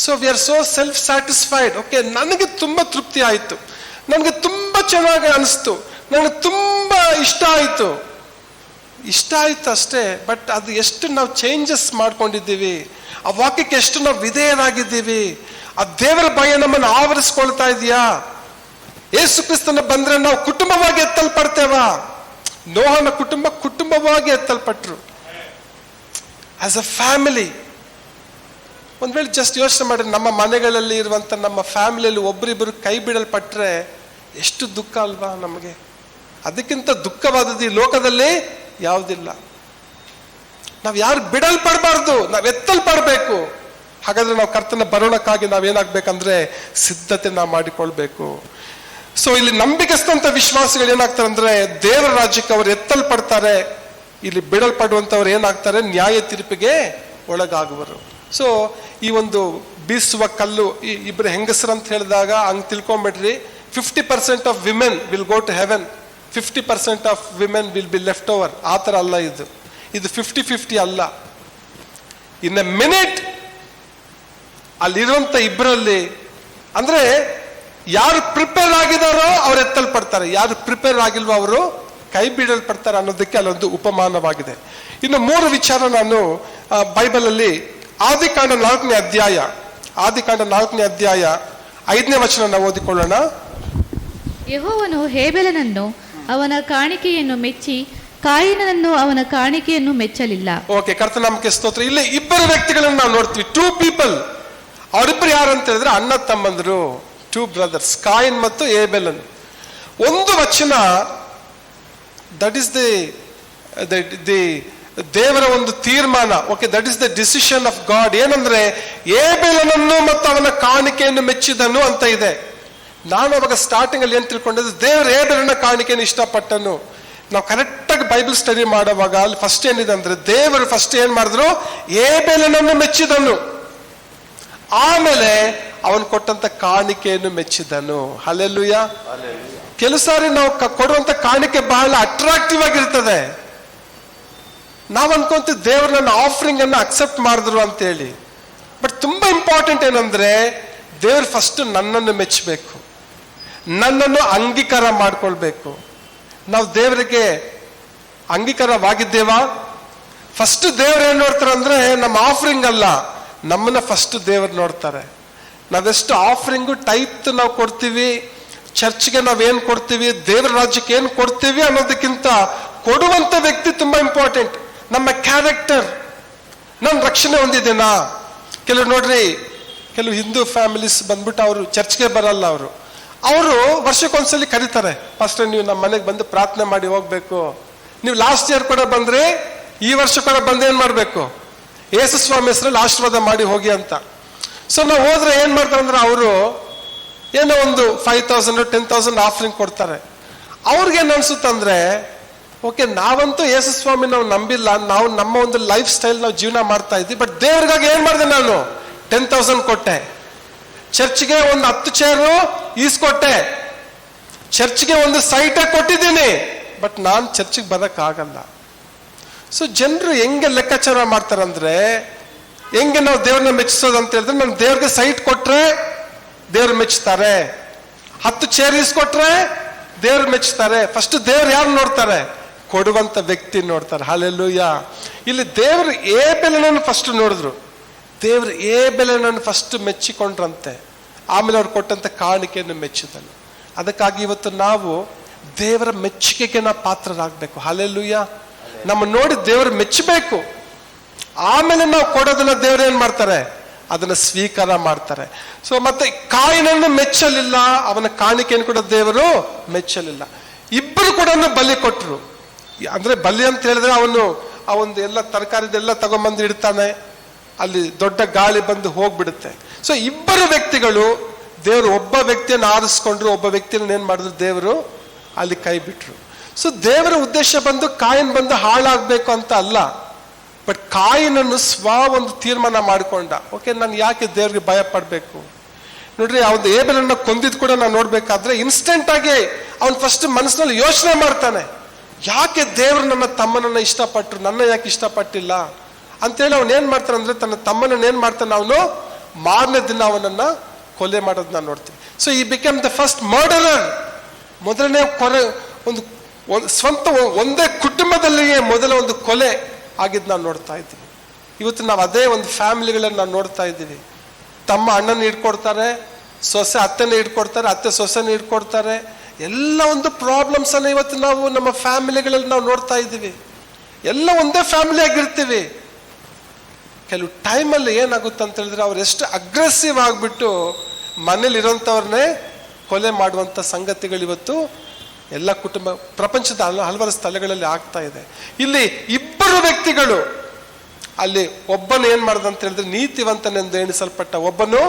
So we are so self satisfied. Okay, ನನಗೆ ತುಂಬಾ ತೃಪ್ತಿ ಆಯಿತು, ನನಗೆ ತುಂಬಾ ಚೆನ್ನಾಗಿ ಅನಿಸ್ತು, ನನಗೆ ತುಂಬಾ ಇಷ್ಟ ಆಯಿತು ಅಷ್ಟೇ. ಬಟ್ ಅದು ಎಷ್ಟು ನಾವು ಚೇಂಜಸ್ ಮಾಡ್ಕೊಂಡಿದ್ದೀವಿ, ಆ ವಾಕ್ಯಕ್ಕೆ ಎಷ್ಟು ನಾವು ವಿಧೇಯರಾಗಿದ್ದೀವಿ, ಆ ದೇವರ ಭಯ ನಮ್ಮನ್ನು ಆವರಿಸ್ಕೊಳ್ತಾ ಇದೆಯಾ? ಯೇಸು ಕ್ರಿಸ್ತನ ಬಂದ್ರೆ ನಾವು ಕುಟುಂಬವಾಗಿ ಎತ್ತಲ್ಪಡ್ತೇವಾ? ನೋಹನ ಕುಟುಂಬವಾಗಿ ಎತ್ತಲ್ಪಟ್ರು, ಆಸ್ ಅ ಫ್ಯಾಮಿಲಿ. ಒಂದ್ ವೇಳೆ ಜಸ್ಟ್ ಯೋಚನೆ ಮಾಡಿ, ನಮ್ಮ ಮನೆಗಳಲ್ಲಿ ಇರುವಂತ ನಮ್ಮ ಫ್ಯಾಮಿಲಿಯಲ್ಲಿ ಒಬ್ಬರಿಬ್ಬರು ಕೈ ಬಿಡಲ್ಪಟ್ರೆ ಎಷ್ಟು ದುಃಖ ಅಲ್ವಾ ನಮಗೆ? ಅದಕ್ಕಿಂತ ದುಃಖವಾದದ್ದು ಈ ಲೋಕದಲ್ಲಿ ಯಾವುದಿಲ್ಲ. ನಾವು ಯಾರು ಬಿಡಲ್ಪಡಬಾರ್ದು, ನಾವು ಎತ್ತಲ್ಪಡಬೇಕು. ಹಾಗಾದ್ರೆ ನಾವು ಕರ್ತನ ಬರೋಣಕ್ಕಾಗಿ ನಾವೇನಾಗ್ಬೇಕಂದ್ರೆ ಸಿದ್ಧತೆ ನಾವು ಮಾಡಿಕೊಳ್ಬೇಕು. ಸೊ ಇಲ್ಲಿ ನಂಬಿಕೆಸ್ತಂತ ವಿಶ್ವಾಸಿಗಳು ಏನಾಗ್ತಾರೆ ಅಂದ್ರೆ ದೇವರ ರಾಜ್ಯಕ್ಕೆ ಅವರು ಎತ್ತಲ್ಪಡ್ತಾರೆ. ಇಲ್ಲಿ ಬಿಡಲ್ಪಡುವಂತವ್ರು ಏನಾಗ್ತಾರೆ? ನ್ಯಾಯ ತೀರ್ಪಿಗೆ ಒಳಗಾಗುವರು. ಸೊ ಈ ಒಂದು ಬೀಸುವ ಕಲ್ಲು, ಈ ಇಬ್ಬರು ಹೆಂಗಸರು ಅಂತ ಹೇಳಿದಾಗ ಹಂಗ್ ತಿಳ್ಕೊಂಬಿಡ್ರಿ, 50% of women will go to heaven, 50% of women will be left over. ಆ ಥರ ಅಲ್ಲ ಇದು 50-50 ಅಲ್ಲ. ಇನ್ ಎ ಮಿನಿಟ್ ಅಲ್ಲಿರುವಂತ ಇಬ್ಬರಲ್ಲಿ ಅಂದ್ರೆ ಯಾರು ಪ್ರಿಪೇರ್ ಆಗಿದಾರೋ ಅವ್ರು ಎತ್ತಲ್ಪಡ್ತಾರೆ, ಯಾರು ಪ್ರಿಪೇರ್ ಆಗಿಲ್ವೋ ಅವರು ಕೈ ಬಿಡಲ್ಪಡ್ತಾರೆ ಅನ್ನೋದಕ್ಕೆ ಅಲ್ಲೊಂದು ಉಪಮಾನವಾಗಿದೆ. ಇನ್ನು 3 ವಿಚಾರ ನಾನು ಬೈಬಲ್ ಅಲ್ಲಿ ಆದಿಕಾಂಡ 4ನೇ ಅಧ್ಯಾಯ 5ನೇ ವಚನ ನಾವು ಓದಿಕೊಳ್ಳೋಣ.
ಯೆಹೋವನು ಹೇಬೆಲನನ್ನು ಅವನ ಕಾಣಿಕೆಯನ್ನು ಮೆಚ್ಚಿ ಕಾಯಿನನನ್ನು ಅವನ ಕಾಣಿಕೆಯನ್ನು ಮೆಚ್ಚಲಿಲ್ಲ.
ಓಕೆ, ಕರ್ತನಾಮಕ್ಕೆ ಸ್ತೋತ್ರ. ಇಲ್ಲಿ ಇಬ್ಬರು ವ್ಯಕ್ತಿಗಳನ್ನು ನಾವು ನೋಡ್ತೀವಿ, 2 people. ಅವರಿಬ್ಬರು ಯಾರು ಅಂತ ಹೇಳಿದ್ರೆ ಅಣ್ಣ ತಮ್ಮಂದರು, 2 brothers, ಕಾಯಿನ್ ಮತ್ತು ಏಬೆಲನ್. ಒಂದು ವಚನ, ದಟ್ ಇಸ್ ದಿ ದೇವರ ಒಂದು ತೀರ್ಮಾನ. Okay, that is the decision of god. ಏನಂದ್ರೆ ಏಬೆಲನನ್ನು ಮತ್ತು ಅವನ ಕಾಣಿಕೆಯನ್ನು ಮೆಚ್ಚಿದನು ಅಂತ ಇದೆ. ನಾನು ಅವಾಗ ಸ್ಟಾರ್ಟಿಂಗ್ ಅಲ್ಲಿ ಏನ್ ತಿಳ್ಕೊಂಡಿದ್ದು, ದೇವರು ಏಬೆಲನ ಕಾಣಿಕೆಯನ್ನು ಇಷ್ಟಪಟ್ಟನು. ನಾವು ಕರೆಕ್ಟ್ ಆಗಿ ಬೈಬಲ್ ಸ್ಟಡಿ ಮಾಡುವಾಗ ಅಲ್ಲಿ ಫಸ್ಟ್ ಏನಿದೆ ಅಂದ್ರೆ ದೇವರು ಫಸ್ಟ್ ಏನ್ ಮಾಡಿದ್ರು? ಏಬೆಲನನ್ನು ಮೆಚ್ಚಿದನು, ಆಮೇಲೆ ಅವನು ಕೊಟ್ಟಂತ ಕಾಣಿಕೆಯನ್ನು ಮೆಚ್ಚಿದನು. ಹಲ್ಲೆಲೂಯಾ. ಕೆಲವು ಸಾರಿ ನಾವು ಕೊಡುವಂತ ಕಾಣಿಕೆ ಬಹಳ ಅಟ್ರಾಕ್ಟಿವ್ ಆಗಿರ್ತದೆ. ನಾವು ಅನ್ಕೊಂತೀವಿ ದೇವರು ನನ್ನ ಆಫರಿಂಗ್ ಅನ್ನು ಅಕ್ಸೆಪ್ಟ್ ಮಾಡಿದ್ರು ಅಂತ ಹೇಳಿ. ಬಟ್ ತುಂಬಾ ಇಂಪಾರ್ಟೆಂಟ್ ಏನಂದ್ರೆ ದೇವರು ಫಸ್ಟ್ ನನ್ನನ್ನು ಮೆಚ್ಚಬೇಕು, ನನ್ನನ್ನು ಅಂಗೀಕಾರ ಮಾಡ್ಕೊಳ್ಬೇಕು. ನಾವು ದೇವರಿಗೆ ಅಂಗೀಕಾರವಾಗಿದ್ದೇವಾ? ಫಸ್ಟ್ ದೇವ್ರು ಏನ್ ನೋಡ್ತಾರೆ ಅಂದ್ರೆ ನಮ್ಮ ಆಫರಿಂಗ್ ಅಲ್ಲ, ನಮ್ಮನ್ನ ಫಸ್ಟ್ ದೇವ್ರು ನೋಡ್ತಾರೆ. ನಾವೆಷ್ಟು ಆಫರಿಂಗು ಟೈಪ್ ನಾವು ಕೊಡ್ತೀವಿ, ಚರ್ಚ್ಗೆ ನಾವೇನ್ ಕೊಡ್ತೀವಿ, ದೇವರ ರಾಜ್ಯಕ್ಕೆ ಏನ್ ಕೊಡ್ತೀವಿ ಅನ್ನೋದಕ್ಕಿಂತ ಕೊಡುವಂತ ವ್ಯಕ್ತಿ ತುಂಬಾ ಇಂಪಾರ್ಟೆಂಟ್. ನಮ್ಮ ಕ್ಯಾರೆಕ್ಟರ್, ನಾನು ರಕ್ಷಣೆ ಹೊಂದಿದ್ದೇನಾ? ಕೆಲವು ನೋಡ್ರಿ, ಕೆಲವು ಹಿಂದೂ ಫ್ಯಾಮಿಲೀಸ್ ಬಂದ್ಬಿಟ್ಟು ಅವರು ಚರ್ಚ್ಗೆ ಬರಲ್ಲ. ಅವರು ವರ್ಷಕ್ಕೊಂದ್ಸಲಿ ಕರೀತಾರೆ, ಫಸ್ಟ್ ನೀವು ನಮ್ಮ ಮನೆಗೆ ಬಂದು ಪ್ರಾರ್ಥನೆ ಮಾಡಿ ಹೋಗ್ಬೇಕು. ನೀವು ಲಾಸ್ಟ್ ಇಯರ್ ಕೂಡ ಬಂದ್ರೆ ಈ ವರ್ಷ ಕೂಡ ಬಂದು ಏನ್ ಮಾಡ್ಬೇಕು? ಯೇಸು ಸ್ವಾಮಿ ಹೆಸರಲ್ಲಿ ಆಶೀರ್ವಾದ ಮಾಡಿ ಹೋಗಿ ಅಂತ. ಸೊ ನಾವು ಹೋದ್ರೆ ಏನ್ ಮಾಡ್ತಾರೆ ಅಂದ್ರೆ ಅವರು ಏನೋ ಒಂದು 5,000 10,000 ಆಫರಿಂಗ್ ಕೊಡ್ತಾರೆ. ಅವ್ರಿಗೇನು ಅನ್ಸುತ್ತಂದ್ರೆ, ಓಕೆ ನಾವಂತೂ ಯೇಸು ಸ್ವಾಮಿ ನಾವು ನಂಬಿಲ್ಲ, ನಾವು ನಮ್ಮ ಒಂದು ಲೈಫ್ ಸ್ಟೈಲ್ ನಾವು ಜೀವನ ಮಾಡ್ತಾ ಇದ್ವಿ, ಬಟ್ ದೇವ್ರಿಗಾಗಿ ಏನ್ ಮಾಡಿದೆ? ನಾನು 10,000 ಕೊಟ್ಟೆ, ಚರ್ಚ್ಗೆ ಒಂದು 10 ಚೇರು ಈಸ್ಕೊಟ್ಟೆ, ಚರ್ಚ್ಗೆ ಒಂದು ಸೈಟೇ ಕೊಟ್ಟಿದ್ದೀನಿ, ಬಟ್ ನಾನು ಚರ್ಚ್ಗೆ ಬರೋಕ್ಕಾಗಲ್ಲ. ಸೊ ಜನರು ಹೆಂಗೆ ಲೆಕ್ಕಾಚಾರ ಮಾಡ್ತಾರಂದ್ರೆ, ಹೆಂಗೆ ನಾವು ದೇವ್ರನ್ನ ಮೆಚ್ಚಿಸೋದು ಅಂತ ಹೇಳಿದ್ರೆ, ನಾನು ದೇವ್ರಿಗೆ ಸೈಟ್ ಕೊಟ್ರೆ ದೇವ್ರು ಮೆಚ್ತಾರೆ, 10 ಚೇರ್ ಇಸ್ಕೊಟ್ರೆ ದೇವ್ರು ಮೆಚ್ಚುತ್ತಾರೆ. ಫಸ್ಟ್ ದೇವ್ರು ಯಾರು ನೋಡ್ತಾರೆ? ಕೊಡುವಂತ ವ್ಯಕ್ತಿ ನೋಡ್ತಾರೆ. ಹಲ್ಲೆಲೂಯ. ಇಲ್ಲಿ ದೇವರು ಏಬೆಲನನ್ನು ಫಸ್ಟ್ ನೋಡಿದ್ರು. ದೇವರು ಏಬೆಲನನ್ನು ಫಸ್ಟ್ ಮೆಚ್ಚಿಕೊಂಡ್ರಂತೆ, ಆಮೇಲೆ ಅವ್ರು ಕೊಟ್ಟಂತ ಕಾಣಿಕೆಯನ್ನು ಮೆಚ್ಚಿದನು. ಅದಕ್ಕಾಗಿ ಇವತ್ತು ನಾವು ದೇವರ ಮೆಚ್ಚುಗೆಗೆ ನಾವು ಪಾತ್ರರಾಗಬೇಕು. ಹಲ್ಲೆಲೂಯ. ನಮ್ಮ ನೋಡಿ ದೇವರು ಮೆಚ್ಚಬೇಕು, ಆಮೇಲೆ ನಾವು ಕೊಡೋದನ್ನ ದೇವ್ರು ಏನ್ ಮಾಡ್ತಾರೆ? ಅದನ್ನ ಸ್ವೀಕಾರ ಮಾಡ್ತಾರೆ. ಸೊ ಮತ್ತೆ ಕಾಯಿನನ್ನು ಮೆಚ್ಚಲಿಲ್ಲ, ಅವನ ಕಾಣಿಕೆಯನ್ನು ಕೂಡ ದೇವರು ಮೆಚ್ಚಲಿಲ್ಲ. ಇಬ್ಬರು ಕೂಡ ಬಲಿ ಕೊಟ್ಟರು. ಅಂದ್ರೆ ಬಲಿ ಅಂತ ಹೇಳಿದ್ರೆ ಅವನು ಎಲ್ಲ ತರಕಾರಿದೆಲ್ಲ ತಗೊಂಬಂದು ಇಡ್ತಾನೆ, ಅಲ್ಲಿ ದೊಡ್ಡ ಗಾಳಿ ಬಂದು ಹೋಗ್ಬಿಡುತ್ತೆ. ಸೊ ಇಬ್ಬರು ವ್ಯಕ್ತಿಗಳು, ದೇವರು ಒಬ್ಬ ವ್ಯಕ್ತಿಯನ್ನು ಆರಿಸ್ಕೊಂಡ್ರು, ಒಬ್ಬ ವ್ಯಕ್ತಿಯನ್ನು ಏನ್ ಮಾಡಿದ್ರು? ದೇವರು ಅಲ್ಲಿ ಕೈ ಬಿಟ್ರು. ಸೊ ದೇವರ ಉದ್ದೇಶ ಬಂದು ಕಾಯಿನ್ ಬಂದು ಹಾಳಾಗ್ಬೇಕು ಅಂತ ಅಲ್ಲ, ಬಟ್ ಕಾಯಿನನ್ನು ಒಂದು ತೀರ್ಮಾನ ಮಾಡಿಕೊಂಡ. ಓಕೆ, ನಾನು ಯಾಕೆ ದೇವ್ರಿಗೆ ಭಯ ಪಡ್ಬೇಕು? ನೋಡ್ರಿ, ಅವನು ಏಬೆಲನ್ನ ಕೊಂದಿದ್ ಕೂಡ ನಾವು ನೋಡ್ಬೇಕಾದ್ರೆ ಇನ್ಸ್ಟೆಂಟ್ ಆಗಿ ಅವನು ಫಸ್ಟ್ ಮನಸ್ಸಿನಲ್ಲಿ ಯೋಚನೆ ಮಾಡ್ತಾನೆ, ಯಾಕೆ ದೇವ್ರು ನನ್ನ ತಮ್ಮನನ್ನ ಇಷ್ಟಪಟ್ರು, ನನ್ನ ಯಾಕೆ ಇಷ್ಟಪಟ್ಟಿಲ್ಲ ಅಂತೇಳಿ ಅವನು ಏನ್ ಮಾಡ್ತಾನೆ ಅಂದ್ರೆ ತನ್ನ ತಮ್ಮನನ್ನ ಏನ್ ಮಾಡ್ತಾನೆ, ಅವನು ಮಾರನೇ ದಿನ ಅವನನ್ನ ಕೊಲೆ ಮಾಡೋದನ್ನ ನೋಡ್ತೀವಿ. ಸೊ ಈ ಬಿಕಮ್ ದ ಫಸ್ಟ್ ಮರ್ಡರರ್. ಮೊದಲನೇ ಕೊಲೆ, ಒಂದು ಸ್ವಂತ ಒಂದೇ ಕುಟುಂಬದಲ್ಲಿಯೇ ಮೊದಲ ಒಂದು ಕೊಲೆ ಆಗಿದ್ದು ನಾವು ನೋಡ್ತಾ ಇದ್ದೀವಿ. ಇವತ್ತು ನಾವು ಅದೇ ಒಂದು ಫ್ಯಾಮಿಲಿಗಳನ್ನು ನಾವು ನೋಡ್ತಾ ಇದ್ದೀವಿ. ತಮ್ಮ ಅಣ್ಣನ ಹಿಡ್ಕೊಡ್ತಾರೆ, ಸೊಸೆ ಅತ್ತೆನ ಹಿಡ್ಕೊಡ್ತಾರೆ, ಅತ್ತೆ ಸೊಸೆನ ಹಿಡ್ಕೊಡ್ತಾರೆ. ಎಲ್ಲ ಒಂದು ಪ್ರಾಬ್ಲಮ್ಸ್ ಅನ್ನ ಇವತ್ತು ನಾವು ನಮ್ಮ ಫ್ಯಾಮಿಲಿಗಳಲ್ಲಿ ನಾವು ನೋಡ್ತಾ ಇದ್ದೀವಿ. ಎಲ್ಲ ಒಂದೇ ಫ್ಯಾಮಿಲಿ ಆಗಿರ್ತೀವಿ. ಕೆಲವು ಟೈಮಲ್ಲಿ ಏನಾಗುತ್ತೆ ಅಂತ ಹೇಳಿದ್ರೆ, ಅವ್ರು ಎಷ್ಟು ಅಗ್ರೆಸಿವ್ ಆಗಿಬಿಟ್ಟು ಮನೇಲಿ ಇರೋಂಥವ್ರನ್ನೇ ಕೊಲೆ ಮಾಡುವಂಥ ಸಂಗತಿಗಳು ಇವತ್ತು ಎಲ್ಲ ಕುಟುಂಬ ಪ್ರಪಂಚದ ಹಲವಾರು ಸ್ಥಳಗಳಲ್ಲಿ ಆಗ್ತಾ ಇದೆ. ಇಲ್ಲಿ ಇಬ್ಬರು ವ್ಯಕ್ತಿಗಳು, ಅಲ್ಲಿ ಒಬ್ಬನು ಏನ್ ಮಾಡ್ದಂತ ಹೇಳಿದ್ರೆ ನೀತಿವಂತನೆಂದು ಎಣಿಸಲ್ಪಟ್ಟ, ಒಬ್ಬನು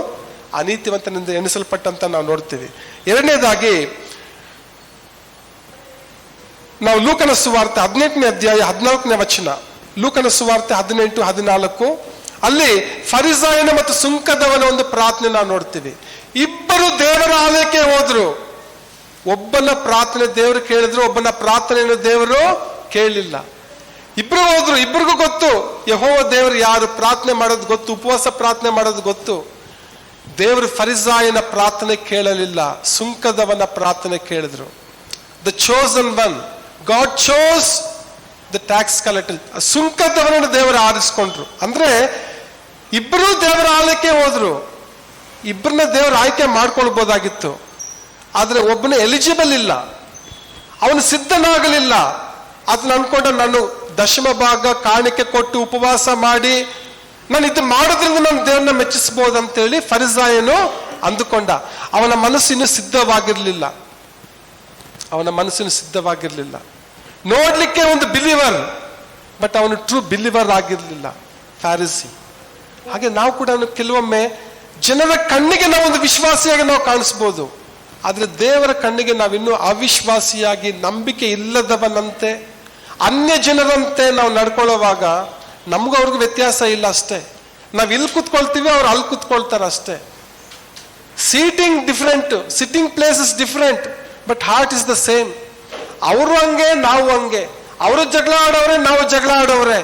ಅನೀತಿವಂತನೆಂದು ಎಣಿಸಲ್ಪಟ್ಟಂತ ನಾವು ನೋಡ್ತೀವಿ. ಎರಡನೇದಾಗಿ ನಾವು ಲೂಕನ ಸುವಾರ್ತೆ 18ನೇ ಅಧ್ಯಾಯ 14ನೇ ವಚನ, ಲೂಕನ ಸುವಾರ್ತೆ 18-14, ಅಲ್ಲಿ ಫರಿಸಾಯನ ಮತ್ತು ಸುಂಕದವನ ಒಂದು ಪ್ರಾರ್ಥನೆ ನಾವು ನೋಡ್ತೀವಿ. ಇಬ್ಬರು ದೇವರ ಆಲಯಕ್ಕೆ ಹೋದ್ರು. ಒಬ್ಬನ ಪ್ರಾರ್ಥನೆ ದೇವರು ಕೇಳಿದ್ರು, ಒಬ್ಬನ ಪ್ರಾರ್ಥನೆಯನ್ನು ದೇವರು ಕೇಳಲಿಲ್ಲ. ಇಬ್ರು ಹೋದ್ರು, ಇಬ್ಬರಿಗೂ ಗೊತ್ತು ಯೆಹೋವ ದೇವರು ಯಾರು, ಪ್ರಾರ್ಥನೆ ಮಾಡೋದು ಗೊತ್ತು, ಉಪವಾಸ ಪ್ರಾರ್ಥನೆ ಮಾಡೋದು ಗೊತ್ತು. ದೇವರು ಫರಿಸಾಯನ ಪ್ರಾರ್ಥನೆ ಕೇಳಲಿಲ್ಲ, ಸುಂಕದವನ ಪ್ರಾರ್ಥನೆ ಕೇಳಿದ್ರು. The chosen one, God chose the tax collector. ಸುಂಕದವನನ್ನು ದೇವರು ಆರಿಸ್ಕೊಂಡ್ರು. ಅಂದ್ರೆ ಇಬ್ಬರು ದೇವರ ಆಲಯಕ್ಕೆ ಹೋದ್ರು, ಇಬ್ಬರನ್ನ ದೇವರು ಆಯ್ಕೆ ಮಾಡ್ಕೊಳ್ಬೋದಾಗಿತ್ತು. ಆದ್ರೆ ಒಬ್ಬನ ಎಲಿಜಿಬಲ್ ಇಲ್ಲ, ಅವನು ಸಿದ್ಧನಾಗಲಿಲ್ಲ. ಅದನ್ನ ಅನ್ಕೊಂಡ ನಾನು ದಶಮ ಭಾಗ ಕಾಣಿಕೆ ಕೊಟ್ಟು ಉಪವಾಸ ಮಾಡಿ ನಾನು ಇದನ್ನ ಮಾಡೋದ್ರಿಂದ ನಾನು ದೇವರನ್ನ ಮೆಚ್ಚಿಸಬಹುದಂತೇಳಿ ಫರಿಸಾಯನು ಅಂದುಕೊಂಡ. ಅವನ ಮನಸ್ಸಿನ ಸಿದ್ಧವಾಗಿರ್ಲಿಲ್ಲ, ಅವನ ಮನಸ್ಸಿನ ಸಿದ್ಧವಾಗಿರ್ಲಿಲ್ಲ. ನೋಡ್ಲಿಕ್ಕೆ ಒಂದು ಬಿಲೀವರ್, ಬಟ್ ಅವನು ಟ್ರೂ ಬಿಲೀವರ್ ಆಗಿರ್ಲಿಲ್ಲ, ಫ್ಯಾರಿಸಿ. ಹಾಗೆ ನಾವು ಕೂಡ ಕೆಲವೊಮ್ಮೆ ಜನರ ಕಣ್ಣಿಗೆ ನಾವು ಒಂದು ವಿಶ್ವಾಸಿಯಾಗಿ ನಾವು ಕಾಣಿಸ್ಬೋದು, ಆದ್ರೆ ದೇವರ ಕಣ್ಣಿಗೆ ನಾವಿನ್ನೂ ಅವಿಶ್ವಾಸಿಯಾಗಿ, ನಂಬಿಕೆ ಇಲ್ಲದವನಂತೆ, ಅನ್ಯ ಜನರಂತೆ ನಾವು ನಡ್ಕೊಳ್ಳೋವಾಗ ನಮಗೂ ಅವ್ರಿಗೂ ವ್ಯತ್ಯಾಸ ಇಲ್ಲ ಅಷ್ಟೇ. ನಾವು ಇಲ್ಲಿ ಕೂತ್ಕೊಳ್ತೀವಿ, ಅವ್ರು ಅಲ್ಲಿ ಕೂತ್ಕೊಳ್ತಾರೆ ಅಷ್ಟೇ. Seating different, sitting place is different, but heart is the same. ಅವರು ಹಂಗೆ, ನಾವು ಹಂಗೆ. ಅವರು ಜಗಳ ಆಡೋರೆ, ನಾವು ಜಗಳ ಆಡೋರೆ.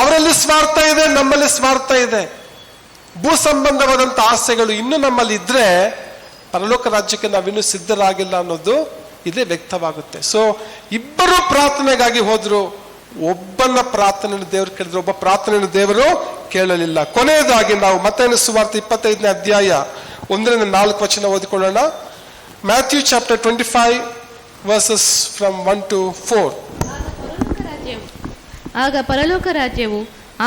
ಅವರಲ್ಲಿ ಸ್ವಾರ್ಥ ಇದೆ, ನಮ್ಮಲ್ಲಿ ಸ್ವಾರ್ಥ ಇದೆ. ಭೂ ಸಂಬಂಧವಾದಂಥ ಆಸೆಗಳು ಇನ್ನೂ ನಮ್ಮಲ್ಲಿ ಇದ್ರೆ ಪರಲೋಕ ರಾಜ್ಯಕ್ಕೆ ನಾವಿನ್ನೂ ಸಿದ್ಧರಾಗಿಲ್ಲ ಅನ್ನೋದು ಇದೇ ವ್ಯಕ್ತವಾಗುತ್ತೆ. ಸೊ ಇಬ್ಬರು ಪ್ರಾರ್ಥನೆಗಾಗಿ ಹೋದ್ರು, ಒಬ್ಬನ ಪ್ರಾರ್ಥನೆಯನ್ನು ದೇವರು ಕೇಳಿದ್ರು, ಒಬ್ಬ ಪ್ರಾರ್ಥನೆಯನ್ನು ದೇವರು ಕೇಳಲಿಲ್ಲ. ಕೊನೆಯದಾಗಿ ನಾವು ಮತ್ತಾಯನ ಸುವಾರ್ತೆ 25ನೇ ಅಧ್ಯಾಯ 1-4 ವಚನ ಓದಿಕೊಳ್ಳೋಣ. Matthew chapter 25 verses from 1-4.
ಆಗ ಪರಲೋಕ ರಾಜ್ಯವು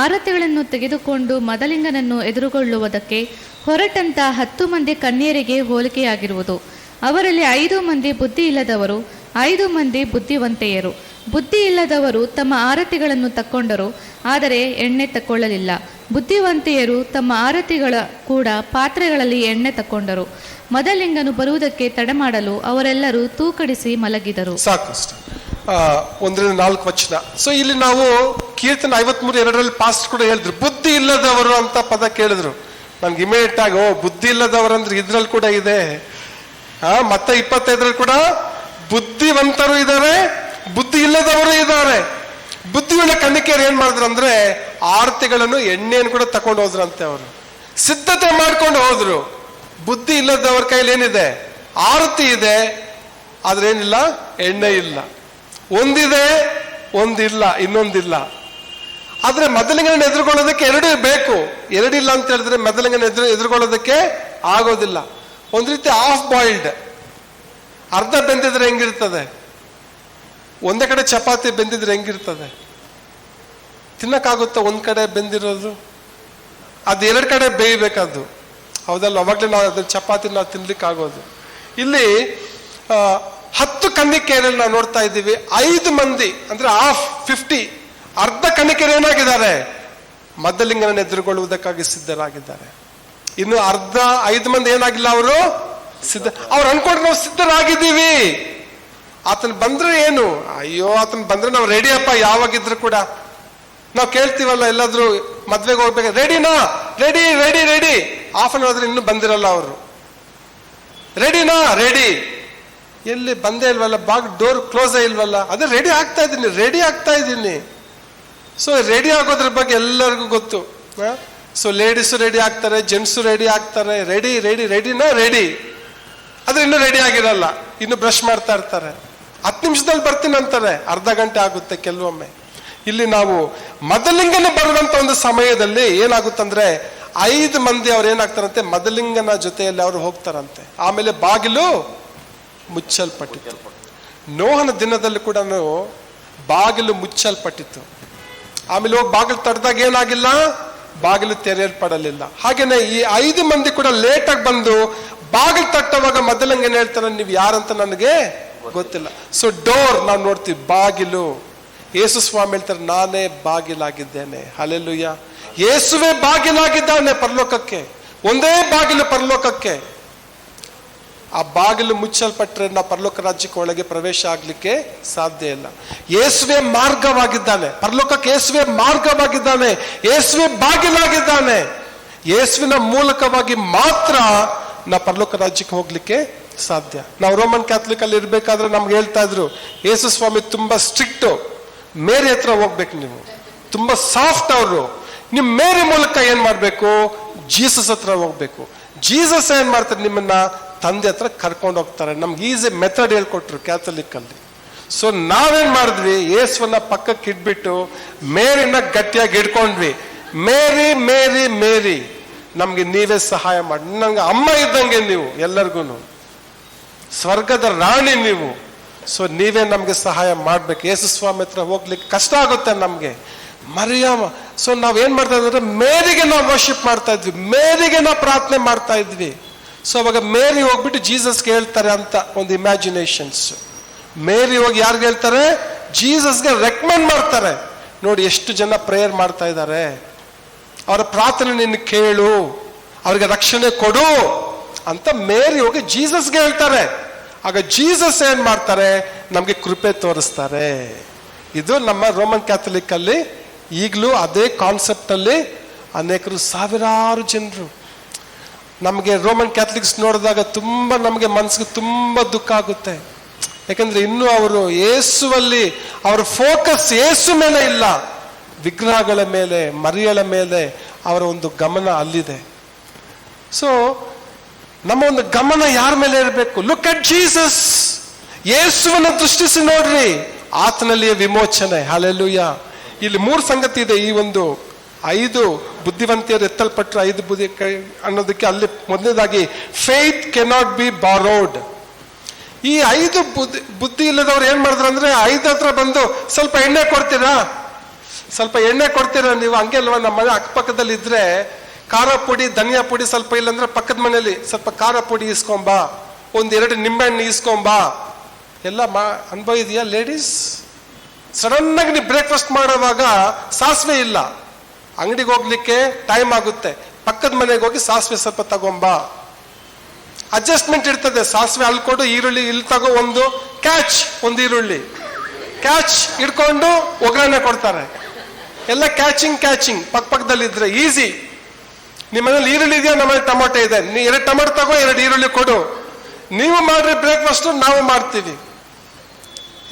ಆರತಿಗಳನ್ನು ತೆಗೆದುಕೊಂಡು ಮದಲಿಂಗನನ್ನು ಎದುರುಗೊಳ್ಳುವುದಕ್ಕೆ ಹೊರಟಂತ 10 ಮಂದಿ ಕನ್ಯರಿಗೆ ಹೋಲಿಕೆಯಾಗಿರುವುದು. ಅವರಲ್ಲಿ 5 ಮಂದಿ ಬುದ್ಧಿ ಇಲ್ಲದವರು, 5 ಮಂದಿ ಬುದ್ಧಿವಂತೆಯರು. ಬುದ್ಧಿ ಇಲ್ಲದವರು ತಮ್ಮ ಆರತಿಗಳನ್ನು ತಕ್ಕೊಂಡರು, ಆದರೆ ಎಣ್ಣೆ ತಕ್ಕೊಳ್ಳಲಿಲ್ಲ. ಬುದ್ಧಿವಂತೆಯರು ತಮ್ಮ ಆರತಿಗಳ ಕೂಡ ಪಾತ್ರೆಗಳಲ್ಲಿ ಎಣ್ಣೆ ತಕ್ಕೊಂಡರು. ಮದಲಿಂಗನು ಬರುವುದಕ್ಕೆ ತಡಮಾಡಲು ಅವರೆಲ್ಲರೂ ತೂಕಡಿಸಿ ಮಲಗಿದರು.
ಸಾಕಷ್ಟು 1-4 ವಚನ. ಸೊ ಇಲ್ಲಿ ನಾವು ಕೀರ್ತನೆ 53:2 ಪಾಸ್ಟ್ ಕೂಡ ಹೇಳಿದ್ರು, ಬುದ್ಧಿ ಇಲ್ಲದವರು ಅಂತ ಪದ ಕೇಳಿದ್ರು. ನನ್ಗೆ ಇಮಿಡಿಯೇಟ್ ಆಗಿ ಬುದ್ಧಿ ಇಲ್ಲದವರು ಅಂದ್ರೆ ಇದ್ರಲ್ಲಿ ಕೂಡ ಇದೆ. ಮತ್ತೆ 25ರಲ್ಲಿ ಕೂಡ ಬುದ್ಧಿವಂತರು ಇದ್ದಾರೆ, ಬುದ್ಧಿ ಇಲ್ಲದವರು ಇದ್ದಾರೆ. ಬುದ್ಧಿಯುಳ್ಳ ಕನ್ನಿಕೆಯರು ಏನ್ ಮಾಡಿದ್ರು ಅಂದ್ರೆ ಆರತಿಗಳನ್ನು ಎಣ್ಣೆಯನ್ನು ಕೂಡ ತಕೊಂಡು ಹೋದ್ರಂತೆ. ಅವರು ಸಿದ್ಧತೆ ಮಾಡ್ಕೊಂಡು ಹೋದ್ರು. ಬುದ್ಧಿ ಇಲ್ಲದವ್ರ ಕೈಲಿ ಏನಿದೆ? ಆರತಿ ಇದೆ, ಆದ್ರೆ ಏನಿಲ್ಲ, ಎಣ್ಣೆ ಇಲ್ಲ. ಒಂದಿದೆ, ಒಂದಿಲ್ಲ, ಇನ್ನೊಂದಿಲ್ಲ. ಆದ್ರೆ ಮದಲಿಂಗನ ಎದುರುಗೊಳ್ಳೋದಕ್ಕೆ ಎರಡೂ ಬೇಕು. ಎರಡಿಲ್ಲ ಅಂತ ಹೇಳಿದ್ರೆ ಮದಲಿಂಗನ ಎದುರುಗೊಳ್ಳೋದಕ್ಕೆ ಆಗೋದಿಲ್ಲ. ಒಂದ್ ರೀತಿ ಹಾಫ್ ಬಾಯ್ಲ್ಡ್, ಅರ್ಧ ಬೆಂದಿದ್ರೆ ಹೆಂಗಿರ್ತದೆ? ಒಂದೇ ಕಡೆ ಚಪಾತಿ ಬೆಂದಿದ್ರೆ ಹೆಂಗಿರ್ತದೆ? ತಿನ್ನಕ್ಕಾಗುತ್ತಾ ಒಂದ್ ಕಡೆ ಬೆಂದಿರೋದು? ಅದು ಎರಡು ಕಡೆ ಬೇಯಬೇಕದು, ಹೌದಲ್ಲ? ಅವಾಗಲೇ ನಾವು ಅದನ್ನ ಚಪಾತಿ ನಾವು ತಿನ್ಲಿಕ್ಕೆ ಆಗೋದು. ಇಲ್ಲಿ 10 ಕನ್ನಿಕೆಯರಲ್ಲಿ ನಾವು ನೋಡ್ತಾ ಇದ್ದೀವಿ, 5 ಮಂದಿ ಅಂದ್ರೆ ಹಾಫ್ 50, ಅರ್ಧ ಕನ್ನಿಕೆಯರು ಏನಾಗಿದ್ದಾರೆ? ಮದಲಿಂಗನನ್ನು ಎದುರುಗೊಳ್ಳುವುದಕ್ಕಾಗಿ ಸಿದ್ಧರಾಗಿದ್ದಾರೆ. ಇನ್ನು 5 ಮಂದಿ ಏನಾಗಿಲ್ಲ, ಅವರು ಅವ್ರು ಅನ್ಕೊಂಡು ನಾವು ಸಿದ್ಧರಾಗಿದ್ದೀವಿ. ಆತನ ಬಂದ್ರೆ ಏನು, ಅಯ್ಯೋ ಆತನ ಬಂದ್ರೆ ನಾವು ರೆಡಿ ಅಪ್ಪ. ಯಾವಾಗಿದ್ರು ಕೂಡ ನಾವು ಕೇಳ್ತೀವಲ್ಲ, ಎಲ್ಲಾದ್ರೂ ಮದ್ವೆಗೆ ಹೋಗ್ಬೇಕು, ರೆಡಿನಾ? Ready ready ready. Half an hour ಇನ್ನೂ ಬಂದಿರಲ್ಲ ಅವರು. ರೆಡಿನಾ? ರೆಡಿ. ಎಲ್ಲಿ ಬಂದೇ ಇಲ್ವಲ್ಲ, ಡೋರ್ ಕ್ಲೋಸೇ ಇಲ್ವಲ್ಲ. ಅದೇ ರೆಡಿ ಆಗ್ತಾ ಇದ್ದೀನಿ. ಸೊ ರೆಡಿ ಆಗೋದ್ರ ಬಗ್ಗೆ ಎಲ್ಲರಿಗೂ ಗೊತ್ತು. ಸೊ ಲೇಡೀಸು ರೆಡಿ ಆಗ್ತಾರೆ, ಜೆಂಟ್ಸು ರೆಡಿ ಆಗ್ತಾರೆ. ರೆಡಿನಾ? ರೆಡಿ. ಆದ್ರೆ ಇನ್ನೂ ರೆಡಿ ಆಗಿರಲ್ಲ, ಇನ್ನು ಬ್ರಷ್ ಮಾಡ್ತಾ ಇರ್ತಾರೆ. 10 ನಿಮಿಷದಲ್ಲಿ ಬರ್ತೀನಿ ಅಂತಾರೆ, ಅರ್ಧ ಗಂಟೆ ಆಗುತ್ತೆ ಕೆಲವೊಮ್ಮೆ. ಇಲ್ಲಿ ನಾವು ಮದಲಿಂಗನ ಬರುವಂತ ಒಂದು ಸಮಯದಲ್ಲಿ ಏನಾಗುತ್ತಂದ್ರೆ 5 ಮಂದಿ ಅವ್ರು ಏನಾಗ್ತಾರಂತೆ, ಮದಲಿಂಗನ ಜೊತೆಯಲ್ಲಿ ಅವರು ಹೋಗ್ತಾರಂತೆ. ಆಮೇಲೆ ಬಾಗಿಲು ಮುಚ್ಚಲ್ಪಟ್ಟಿತ್ತು. ನೋಹನ ದಿನದಲ್ಲಿ ಕೂಡ ಬಾಗಿಲು ಮುಚ್ಚಲ್ಪಟ್ಟಿತ್ತು. ಆಮೇಲೆ ಹೋಗಿ ಬಾಗಿಲು ತಡೆದಾಗ ಏನಾಗಿಲ್ಲ, ಬಾಗಿಲು ತೆರೆಯಲ್ಪಡಲಿಲ್ಲ. ಹಾಗೇನೆ ಈ 5 ಮಂದಿ ಕೂಡ ಲೇಟಾಗಿ ಬಂದು ಬಾಗಿಲು ತಟ್ಟುವಾಗ ಮದಲಿಂಗನ ಹೇಳ್ತಾರೆ, ನೀವು ಯಾರಂತ ನನಗೆ ಗೊತ್ತಿಲ್ಲ. ಸೊ ಡೋರ್ ನಾವು ನೋಡ್ತೀವಿ, ಬಾಗಿಲು. ಯೇಸು ಸ್ವಾಮಿ ಹೇಳ್ತಾರೆ, ನಾನೇ ಬಾಗಿಲಾಗಿದ್ದೇನೆ. ಹಲ್ಲೆಲೂಯಾ. ಯೇಸುವೇ ಬಾಗಿಲಾಗಿದ್ದಾನೆ ಪರಲೋಕಕ್ಕೆ. ಒಂದೇ ಬಾಗಿಲು ಪರಲೋಕಕ್ಕೆ. ಆ ಬಾಗಿಲು ಮುಚ್ಚಲ್ಪಟ್ರೆ ನಾವು ಪರಲೋಕ ರಾಜ್ಯಕ್ಕೆ ಒಳಗೆ ಪ್ರವೇಶ ಆಗ್ಲಿಕ್ಕೆ ಸಾಧ್ಯ ಇಲ್ಲ. ಯೇಸುವೇ ಮಾರ್ಗವಾಗಿದ್ದಾನೆ ಪರಲೋಕಕ್ಕೆ. ಯೇಸುವೇ ಮಾರ್ಗವಾಗಿದ್ದಾನೆ, ಯೇಸುವೇ ಬಾಗಿಲಾಗಿದ್ದಾನೆ. ಯೇಸುವಿನ ಮೂಲಕವಾಗಿ ಮಾತ್ರ ನಾವು ಪರಲೋಕ ರಾಜ್ಯಕ್ಕೆ ಹೋಗ್ಲಿಕ್ಕೆ ಸಾಧ್ಯ. ನಾವು ರೋಮನ್ ಕ್ಯಾಥಲಿಕ್ ಅಲ್ಲಿ ಇರ್ಬೇಕಾದ್ರೆ ನಮ್ಗೆ ಹೇಳ್ತಾ ಇದ್ರು, ಯೇಸು ಸ್ವಾಮಿ ತುಂಬಾ ಸ್ಟ್ರಿಕ್ಟ್, ಮೇರಿ ಹತ್ರ ಹೋಗ್ಬೇಕು ನೀವು, ತುಂಬಾ ಸಾಫ್ಟ್ ಅವರು. ನಿಮ್ ಮೇರಿ ಮೂಲಕ ಏನ್ ಮಾಡ್ಬೇಕು, ಜೀಸಸ್ ಹತ್ರ ಹೋಗ್ಬೇಕು. ಜೀಸಸ್ ಏನ್ ಮಾಡ್ತಾರೆ, ನಿಮ್ಮನ್ನ ತಂದೆ ಹತ್ರ ಕರ್ಕೊಂಡು ಹೋಗ್ತಾರೆ. ನಮ್ಗೆ ಈಸಿ ಮೆಥಡ್ ಹೇಳ್ಕೊಟ್ರು ಕ್ಯಾಥಲಿಕ್ ಅಲ್ಲಿ. ಸೊ ನಾವೇನ್ ಮಾಡಿದ್ವಿ, ಯೇಸುವನ್ನ ಪಕ್ಕಕ್ಕೆ ಇಟ್ಬಿಟ್ಟು ಮೇರಿನ ಗಟ್ಟಿಯಾಗಿ ಇಟ್ಕೊಂಡ್ವಿ. ಮೇರಿ ಮೇರಿ ಮೇರಿ, ನಮ್ಗೆ ನೀವೇ ಸಹಾಯ ಮಾಡಿ. ನಂಗೆ ಅಮ್ಮ ಇದ್ದಂಗೆ ನೀವು ಎಲ್ಲರಿಗೂ, ಸ್ವರ್ಗದ ರಾಣಿ ನೀವು. ಸೊ ನೀವೇ ನಮ್ಗೆ ಸಹಾಯ ಮಾಡ್ಬೇಕು. ಯೇಸು ಸ್ವಾಮಿ ಹತ್ರ ಹೋಗ್ಲಿಕ್ಕೆ ಕಷ್ಟ ಆಗುತ್ತೆ ನಮ್ಗೆ. ಮರಿಯಮ್ಮ. ಸೊ ನಾವೇನ್ ಮಾಡ್ತಾ ಇದ್ರೆ, ಮೇರಿಗೆ ನಾವು ವರ್ಷಿಪ್ ಮಾಡ್ತಾ ಇದ್ವಿ, ಮೇರಿಗೆ ನಾವು ಪ್ರಾರ್ಥನೆ ಮಾಡ್ತಾ ಇದ್ವಿ. ಸೊ ಅವಾಗ ಮೇರಿ ಹೋಗ್ಬಿಟ್ಟು ಜೀಸಸ್ಗೆ ಹೇಳ್ತಾರೆ ಅಂತ ಒಂದು ಇಮ್ಯಾಜಿನೇಷನ್ಸ್. ಮೇರಿ ಹೋಗಿ ಯಾರಿಗೆ ಹೇಳ್ತಾರೆ, ಜೀಸಸ್ಗೆ ರೆಕಮೆಂಡ್ ಮಾಡ್ತಾರೆ. ನೋಡಿ ಎಷ್ಟು ಜನ ಪ್ರೇಯರ್ ಮಾಡ್ತಾ ಇದ್ದಾರೆ, ಅವರ ಪ್ರಾರ್ಥನೆ ನಿನ್ನ ಕೇಳು, ಅವ್ರಿಗೆ ರಕ್ಷಣೆ ಕೊಡು ಅಂತ ಮೇರಿ ಹೋಗಿ ಜೀಸಸ್ಗೆ ಹೇಳ್ತಾರೆ. ಆಗ ಜೀಸಸ್ ಏನ್ ಮಾಡ್ತಾರೆ, ನಮ್ಗೆ ಕೃಪೆ ತೋರಿಸ್ತಾರೆ. ಇದು ನಮ್ಮ ರೋಮನ್ ಕ್ಯಾಥಲಿಕ್ ಅಲ್ಲಿ ಈಗಲೂ ಅದೇ ಕಾನ್ಸೆಪ್ಟ್ ಅಲ್ಲಿ ಅನೇಕರು, ಸಾವಿರಾರು ಜನರು. ನಮಗೆ ರೋಮನ್ ಕ್ಯಾಥಲಿಕ್ಸ್ ನೋಡಿದಾಗ ತುಂಬಾ ನಮಗೆ ಮನಸ್ಸಿಗೆ ತುಂಬಾ ದುಃಖ ಆಗುತ್ತೆ. ಯಾಕಂದ್ರೆ ಇನ್ನೂ ಅವರು ಯೇಸುವಲ್ಲಿ ಅವರ ಫೋಕಸ್ ಯೇಸು ಮೇಲೆ ಇಲ್ಲ, ವಿಗ್ರಹಗಳ ಮೇಲೆ, ಮರಿಯಳ ಮೇಲೆ ಅವರ ಒಂದು ಗಮನ ಅಲ್ಲಿದೆ. ಸೊ ನಮ್ಮ ಒಂದು ಗಮನ ಯಾರ ಮೇಲೆ ಇರಬೇಕು, ಲುಕ್ ಅಟ್ ಜೀಸಸ್. ಯೇಸುವನ್ನ ದೃಷ್ಟಿಸಿ ನೋಡ್ರಿ, ಆತನಲ್ಲಿಯೇ ವಿಮೋಚನೆ. ಹಲ್ಲೆಲೂಯಾ. ಇಲ್ಲಿ 3 ಸಂಗತಿ ಇದೆ. ಈ ಒಂದು 5 ಬುದ್ಧಿವಂತಿಯರು ಎತ್ತಲ್ಪಟ್ಟರು, 5 ಬುದ್ಧಿ ಅನ್ನೋದಕ್ಕೆ ಅಲ್ಲಿ ಮೊದಲನೇದಾಗಿ ಫೇತ್ ಕೆನಾಟ್ ಬಿ ಬಾರೋಡ್. ಈ 5 ಬುದ್ಧಿ ಇಲ್ಲದವ್ರು ಏನ್ ಮಾಡಿದ್ರು ಅಂದ್ರೆ, 5 ಹತ್ರ ಬಂದು ಸ್ವಲ್ಪ ಎಣ್ಣೆ ಕೊಡ್ತೀರಾ, ಸ್ವಲ್ಪ ಎಣ್ಣೆ ಕೊಡ್ತೀರಾ ನೀವು? ಹಂಗೆ ಅಲ್ವಾ, ನಮ್ಮ ಮನೆ ಅಕ್ಕಪಕ್ಕದಲ್ಲಿ ಇದ್ರೆ ಖಾರ ಪುಡಿ, ಧನಿಯಾ ಪುಡಿ ಸ್ವಲ್ಪ ಇಲ್ಲಂದ್ರೆ ಪಕ್ಕದ ಮನೆಯಲ್ಲಿ ಸ್ವಲ್ಪ ಖಾರ ಪುಡಿ ಇಸ್ಕೊಂಬಾ, 1-2 ನಿಂಬೆಹಣ್ಣು ಇಸ್ಕೊಂಬಾ, ಎಲ್ಲ ಅನುಭವ ಇದೆಯಾ ಲೇಡೀಸ್? ಸಡನ್ ಆಗಿ ನೀವು ಬ್ರೇಕ್ಫಾಸ್ಟ್ ಮಾಡುವಾಗ ಸಾಸಿವೆ ಇಲ್ಲ, ಅಂಗಡಿಗೆ ಹೋಗ್ಲಿಕ್ಕೆ ಟೈಮ್ ಆಗುತ್ತೆ, ಪಕ್ಕದ ಮನೆಗೆ ಹೋಗಿ ಸಾಸಿವೆ ಸ್ವಲ್ಪ ತಗೊಂಬಾ. ಅಡ್ಜಸ್ಟ್ಮೆಂಟ್ ಇರ್ತದೆ. ಸಾಸಿವೆ ಅಲ್ಲಿ ಕೊಡು, ಈರುಳ್ಳಿ ಇಲ್ಲಿ ತಗೋ, ಒಂದು ಒಂದು ಈರುಳ್ಳಿ ಕ್ಯಾಚ್ ಇಟ್ಕೊಂಡು ಒಗ್ಗರಣೆ ಕೊಡ್ತಾರೆ. ಎಲ್ಲ ಕ್ಯಾಚಿಂಗ್ ಪಕ್ಕದಲ್ಲಿ ಇದ್ರೆ ಈಸಿ. ನಿಮ್ಮ ಮನೇಲಿ ಈರುಳ್ಳಿ ಇದೆಯಾ, ನಮ್ಮಲ್ಲಿ ಟೊಮೊಟೊ ಇದೆ, 2 ಟೊಮೊಟೊ ತಗೋ, 2 ಈರುಳ್ಳಿ ಕೊಡು. ನೀವು ಮಾಡ್ರಿ ಬ್ರೇಕ್ಫಾಸ್ಟ್, ನಾವು ಮಾಡ್ತೀವಿ.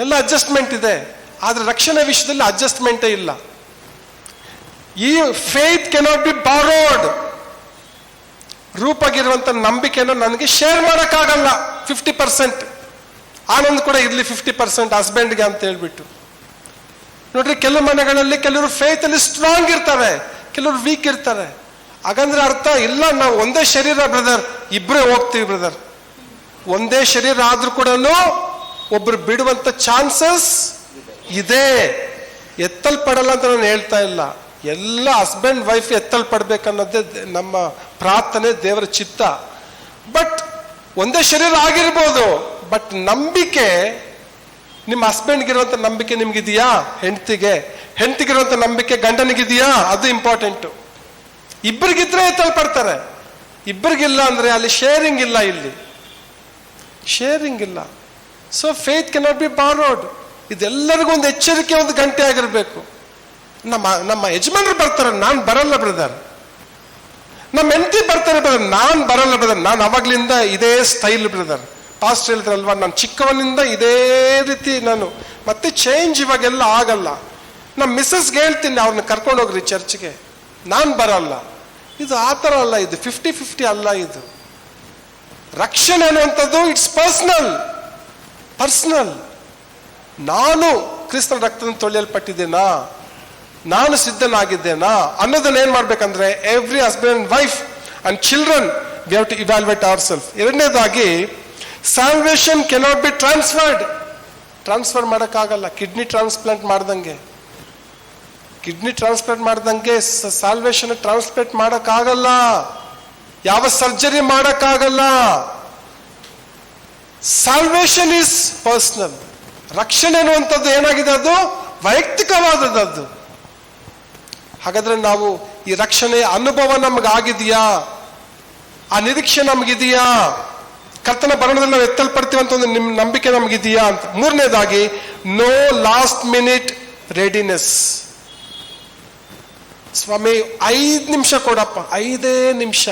ಎಲ್ಲ ಅಡ್ಜಸ್ಟ್ಮೆಂಟ್ ಇದೆ. ಆದ್ರೆ ರಕ್ಷಣೆ ವಿಷಯದಲ್ಲಿ ಅಡ್ಜಸ್ಟ್ಮೆಂಟೇ ಇಲ್ಲ. ಈ ಫೇತ್ ಕೆನಾಟ್ ಬಿ ಬಾರೋಡ್. ರೂಪಾಗಿರುವಂಥ ನಂಬಿಕೆಯನ್ನು ನನಗೆ ಶೇರ್ ಮಾಡೋಕ್ಕಾಗಲ್ಲ. 50% ಆನಂದ್ ಕೂಡ ಇರಲಿ 50% ಹಸ್ಬೆಂಡ್ಗೆ ಅಂತ ಹೇಳ್ಬಿಟ್ಟು. ನೋಡ್ರಿ, ಕೆಲವು ಮನೆಗಳಲ್ಲಿ ಕೆಲವರು ಫೇತ್ ಅಲ್ಲಿ ಸ್ಟ್ರಾಂಗ್ ಇರ್ತಾರೆ, ಕೆಲವರು ವೀಕ್ ಇರ್ತಾರೆ. ಹಾಗಂದ್ರೆ ಅರ್ಥ ಇಲ್ಲ ನಾವು ಒಂದೇ ಶರೀರ ಬ್ರದರ್, ಇಬ್ಬರೇ ಹೋಗ್ತೀವಿ ಬ್ರದರ್. ಒಂದೇ ಶರೀರ ಆದ್ರೂ ಕೂಡ ಒಬ್ರು ಬಿಡುವಂತ ಚಾನ್ಸಸ್ ಇದೆ. ಎತ್ತಲ್ಪಡಲ್ಲ ಅಂತ ನಾನು ಹೇಳ್ತಾ ಇಲ್ಲ. ಎಲ್ಲ ಹಸ್ಬೆಂಡ್ ವೈಫ್ ಎತ್ತಲ್ಪಡ್ಬೇಕನ್ನೋದೇ ನಮ್ಮ ಪ್ರಾರ್ಥನೆ, ದೇವರ ಚಿತ್ತ. ಬಟ್ ಒಂದೇ ಶರೀರ ಆಗಿರ್ಬೋದು, ಬಟ್ ನಂಬಿಕೆ, ನಿಮ್ಮ ಹಸ್ಬೆಂಡ್ಗಿರುವಂತ ನಂಬಿಕೆ ನಿಮ್ಗಿದೆಯಾ? ಹೆಂಡತಿಗಿರುವಂತ ನಂಬಿಕೆ ಗಂಡನಿಗಿದೆಯಾ? ಅದು ಇಂಪಾರ್ಟೆಂಟು. ಇಬ್ಬರಿಗಿದ್ರೆ ಎತ್ತಲ್ಪಡ್ತಾರೆ, ಇಬ್ಬರಿಗಿಲ್ಲ ಅಂದ್ರೆ ಅಲ್ಲಿ ಶೇರಿಂಗ್ ಇಲ್ಲ, ಇಲ್ಲಿ ಶೇರಿಂಗ್ ಇಲ್ಲ. ಸೊ ಫೇತ್ ಕೆನಾಟ್ ಬಿ ಬಾರೋಡ್. ಇದೆಲ್ಲರಿಗೂ ಒಂದು ಎಚ್ಚರಿಕೆ, ಒಂದು ಗಂಟೆ ಆಗಿರ್ಬೇಕು. ನಮ್ಮ ಯಜಮಾನರು ಬರ್ತಾರೆ, ನಾನು ಬರಲ್ಲ ಬ್ರದರ್. ನಮ್ಮ ಹೆಂಡತಿ ಬರ್ತಾರೆ ಬ್ರದರ್, ನಾನು ಬರಲ್ಲ ಬ್ರದರ್. ನಾನು ಅವಾಗ್ಲಿಂದ ಇದೇ ಸ್ಟೈಲ್ ಬ್ರದರ್. ಪಾಸ್ಟ್ ಹೇಳಿದ್ರಲ್ವಾ, ನಾನು ಚಿಕ್ಕವನಿಂದ ಇದೇ ರೀತಿ ನಾನು, ಮತ್ತೆ ಚೇಂಜ್ ಇವಾಗೆಲ್ಲ ಆಗಲ್ಲ. ನಮ್ಮ ಮಿಸ್ಸಸ್ಗೆ ಹೇಳ್ತೀನಿ, ಅವ್ರನ್ನ ಕರ್ಕೊಂಡು ಹೋಗ್ರಿ ಚರ್ಚ್ಗೆ, ನಾನು ಬರಲ್ಲ. ಇದು ಆ ಥರ ಅಲ್ಲ, ಇದು 50-50 ಅಲ್ಲ. ಇದು ರಕ್ಷಣೆ ಅನ್ನುವಂಥದ್ದು ಇಟ್ಸ್ ಪರ್ಸನಲ್. ನಾನು ಕ್ರಿಸ್ತನ ರಕ್ತದಿಂದ ತೊಳೆಯಲ್ಪಟ್ಟಿದ್ದೇನಾ, ನಾನು ಸಿದ್ಧನಾಗಿದ್ದೇನಾ ಅನ್ನೋದನ್ನ ಏನ್ ಮಾಡ್ಬೇಕಂದ್ರೆ, every husband and wife and children we have to evaluate our self. ಎರಡನೇದಾಗಿ, ಸಾಲ್ವೇಷನ್ ಕೆನಾಟ್ ಬಿ ಟ್ರಾನ್ಸ್ಫರ್ ಮಾಡೋಕ್ಕಾಗಲ್ಲ. ಕಿಡ್ನಿ ಟ್ರಾನ್ಸ್ಪ್ಲಾಂಟ್ ಮಾಡ್ದಂಗೆ ಸಾಲ್ವೇಷನ್ ಟ್ರಾನ್ಸ್ಪ್ಲಾಂಟ್ ಮಾಡೋಕ್ಕಾಗಲ್ಲ. ಯಾವ ಸರ್ಜರಿ ಮಾಡೋಕ್ಕಾಗಲ್ಲ. Salvation is personal. ರಕ್ಷಣೆ ಅನ್ನುವಂಥದ್ದು ಏನಾಗಿದೆ, ಅದು ವೈಯಕ್ತಿಕವಾದದ್ದು. ಹಾಗಾದ್ರೆ ನಾವು ಈ ರಕ್ಷಣೆಯ ಅನುಭವ ನಮಗಾಗಿದೆಯಾ? ಆ ನಿರೀಕ್ಷೆ ನಮಗಿದೆಯಾ? ಕರ್ತನ ಬರಣದಲ್ಲಿ ನಾವು ಎತ್ತಲ್ಪಡ್ತೀವಿ ಅಂತ ಒಂದು ನಂಬಿಕೆ ನಮಗಿದೆಯಾ ಅಂತ. ಮೂರನೇದಾಗಿ, ನೋ ಲಾಸ್ಟ್ ಮಿನಿಟ್ ರೆಡಿನೆಸ್. ಸ್ವಾಮಿ 5 ನಿಮಿಷ ಕೊಡಪ್ಪ, 5 ನಿಮಿಷ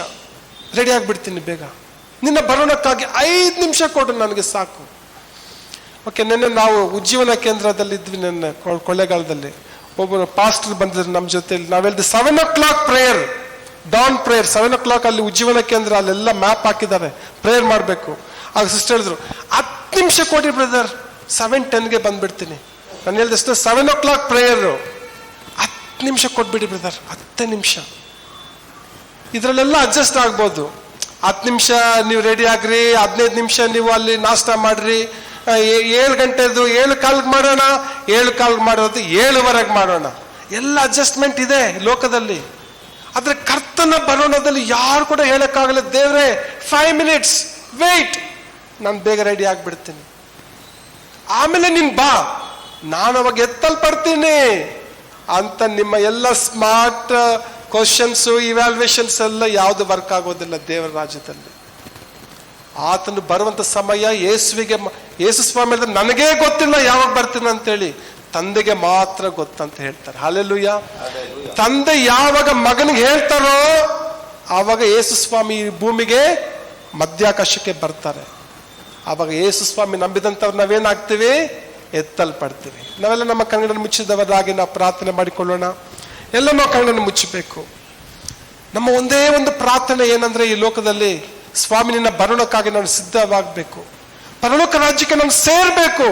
ರೆಡಿ ಆಗ್ಬಿಡ್ತೀನಿ, ಬೇಗ ನಿನ್ನ ಬರೋಣಕ್ಕಾಗಿ 5 ನಿಮಿಷ ಕೊಡು, ನನಗೆ ಸಾಕು. ಓಕೆ, ನಿನ್ನೆ ನಾವು ಉಜ್ಜೀವನ ಕೇಂದ್ರದಲ್ಲಿ ಇದ್ವಿ. ನಿನ್ನೆ ಕೊಳ್ಳೇಗಾಲದಲ್ಲಿ ಒಬ್ಬರು ಪಾಸ್ಟರ್ ಬಂದಿದ್ರು ನಮ್ಮ ಜೊತೆಲಿ. ನಾವೆಲ್ದು 7 o'clock prayer, Don prayer 7 o'clock ಅಲ್ಲಿ ಉಜ್ಜೀವನ ಕೇಂದ್ರ, ಅಲ್ಲೆಲ್ಲ ಮ್ಯಾಪ್ ಹಾಕಿದ್ದಾರೆ, ಪ್ರೇಯರ್ ಮಾಡಬೇಕು. ಆಗ ಸಿಸ್ಟರ್ ಹೇಳಿದ್ರು, 10 ನಿಮಿಷ ಕೊಡಿ ಬ್ರದರ್, 7:10ಗೆ ಬಂದ್ಬಿಡ್ತೀನಿ. ನಾನು ಹೇಳ್ದಷ್ಟು 7 o'clock ಪ್ರೇಯರು, 10 ನಿಮಿಷ ಕೊಟ್ಬಿಡಿ ಬ್ರದರ್, 10 ನಿಮಿಷ. ಇದರಲ್ಲೆಲ್ಲ ಅಡ್ಜಸ್ಟ್ ಆಗ್ಬೋದು. 10 ನಿಮಿಷ ನೀವು ರೆಡಿ ಆಗ್ರಿ, 15 ನಿಮಿಷ ನೀವು ಅಲ್ಲಿ ನಾಷ್ಟ ಮಾಡ್ರಿ, 7 ಗಂಟೆದು 7:15 ಮಾಡೋಣ, 7:15 ಮಾಡೋದು 7:15 ಮಾಡೋಣ. ಎಲ್ಲ ಅಡ್ಜಸ್ಟ್ಮೆಂಟ್ ಇದೆ ಲೋಕದಲ್ಲಿ. ಆದ್ರೆ ಕರ್ತನ ಬರೋಣದಲ್ಲಿ ಯಾರು ಕೂಡ ಹೇಳಕ್ಕಾಗಲ್ಲ, ದೇವ್ರೆ 5 minutes ವೇಟ್, ನಾನು ಬೇಗ ರೆಡಿ ಆಗ್ಬಿಡ್ತೀನಿ, ಆಮೇಲೆ ನೀನ್ ಬಾ, ನಾನು ಅವಾಗ ಎತ್ತಲ್ಪಡ್ತೀನಿ ಅಂತ. ನಿಮ್ಮ ಎಲ್ಲ ಸ್ಮಾರ್ಟ್ ಕ್ವಶನ್ಸು, ಇವ್ಯಾಲ್ಯೂಯೇಷನ್ಸ್ ಎಲ್ಲ ಯಾವುದು ವರ್ಕ್ ಆಗೋದಿಲ್ಲ ದೇವರ ರಾಜ್ಯದಲ್ಲಿ. ಆತನು ಬರುವಂತ ಸಮಯ ಯೇಸು ಸ್ವಾಮಿ ಹೇಳಿದ್ರೆ, ನನಗೇ ಗೊತ್ತಿಲ್ಲ ಯಾವಾಗ ಬರ್ತೀನಿ ಅಂತೇಳಿ, ತಂದೆಗೆ ಮಾತ್ರ ಗೊತ್ತಂತ ಹೇಳ್ತಾರೆ. ಹಲ್ಲೆಲೂಯಾ. ತಂದೆ ಯಾವಾಗ ಮಗನಿಗೆ ಹೇಳ್ತಾರೋ ಆವಾಗ ಯೇಸು ಸ್ವಾಮಿ ಈ ಭೂಮಿಗೆ ಮಧ್ಯಾಕಾಶಕ್ಕೆ ಬರ್ತಾರೆ. ಆವಾಗ ಯೇಸು ಸ್ವಾಮಿ ನಂಬಿದಂಥವ್ರು ನಾವೇನಾಗ್ತೀವಿ, ಎತ್ತಲ್ಪಡ್ತೀವಿ. ನಾವೆಲ್ಲ ನಮ್ಮ ಕಣ್ಣನ್ನು ಮುಚ್ಚಿದವರಾಗಿ ನಾವು ಪ್ರಾರ್ಥನೆ ಮಾಡಿಕೊಳ್ಳೋಣ. ಎಲ್ಲ ನಾವು ಕಣ್ಣನ್ನು ಮುಚ್ಚಬೇಕು. ನಮ್ಮ ಒಂದೇ ಒಂದು ಪ್ರಾರ್ಥನೆ ಏನಂದ್ರೆ, ಈ ಲೋಕದಲ್ಲಿ ಸ್ವಾಮಿ ನಿನ್ನ ಬರೋಣಕ್ಕಾಗಿ ನಾನು ಸಿದ್ಧವಾಗಬೇಕು, ಪರಲೋಕ ರಾಜ್ಯಕ್ಕೆ ನಾನು ಸೇರ್ಬೇಕು.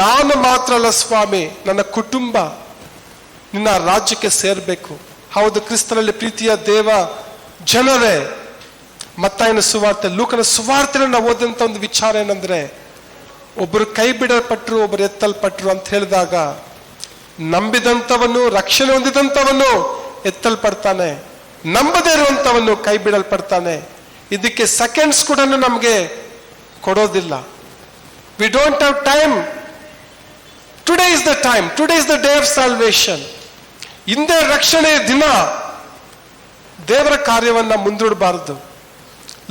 ನಾನು ಮಾತ್ರ ಅಲ್ಲ ಸ್ವಾಮಿ, ನನ್ನ ಕುಟುಂಬ ನಿನ್ನ ರಾಜ್ಯಕ್ಕೆ ಸೇರ್ಬೇಕು. ಹೌದು, ಕ್ರಿಸ್ತನಲ್ಲಿ ಪ್ರೀತಿಯ ದೇವ ಜನರೇ, ಮತ್ತಾಯನ ಸುವಾರ್ತೆ, ಲೂಕನ ಸುವಾರ್ತೆಯನ್ನು ನಾವು ಓದಂತ ಒಂದು ವಿಚಾರ ಏನಂದ್ರೆ, ಒಬ್ಬರು ಕೈ ಬಿಡಲ್ಪಟ್ರು, ಒಬ್ಬರು ಎತ್ತಲ್ಪಟ್ರು ಅಂತ ಹೇಳಿದಾಗ, ನಂಬಿದಂಥವನು, ರಕ್ಷಣೆ ಹೊಂದಿದಂಥವನು ಎತ್ತಲ್ಪಡ್ತಾನೆ, ನಂಬದೇ ಇರುವಂಥವನು ಕೈ ಬಿಡಲ್ಪಡ್ತಾನೆ. ಇದಕ್ಕೆ ಸೆಕೆಂಡ್ಸ್ ಕೂಡ ನಮಗೆ ಕೊಡೋದಿಲ್ಲ. We don't have time. Today is the time, today is the day of salvation. ಇಂದೇ ರಕ್ಷಣೆಯ ದಿನ. ದೇವರ ಕಾರ್ಯವನ್ನ ಮುಂದೂಡಬಾರದು.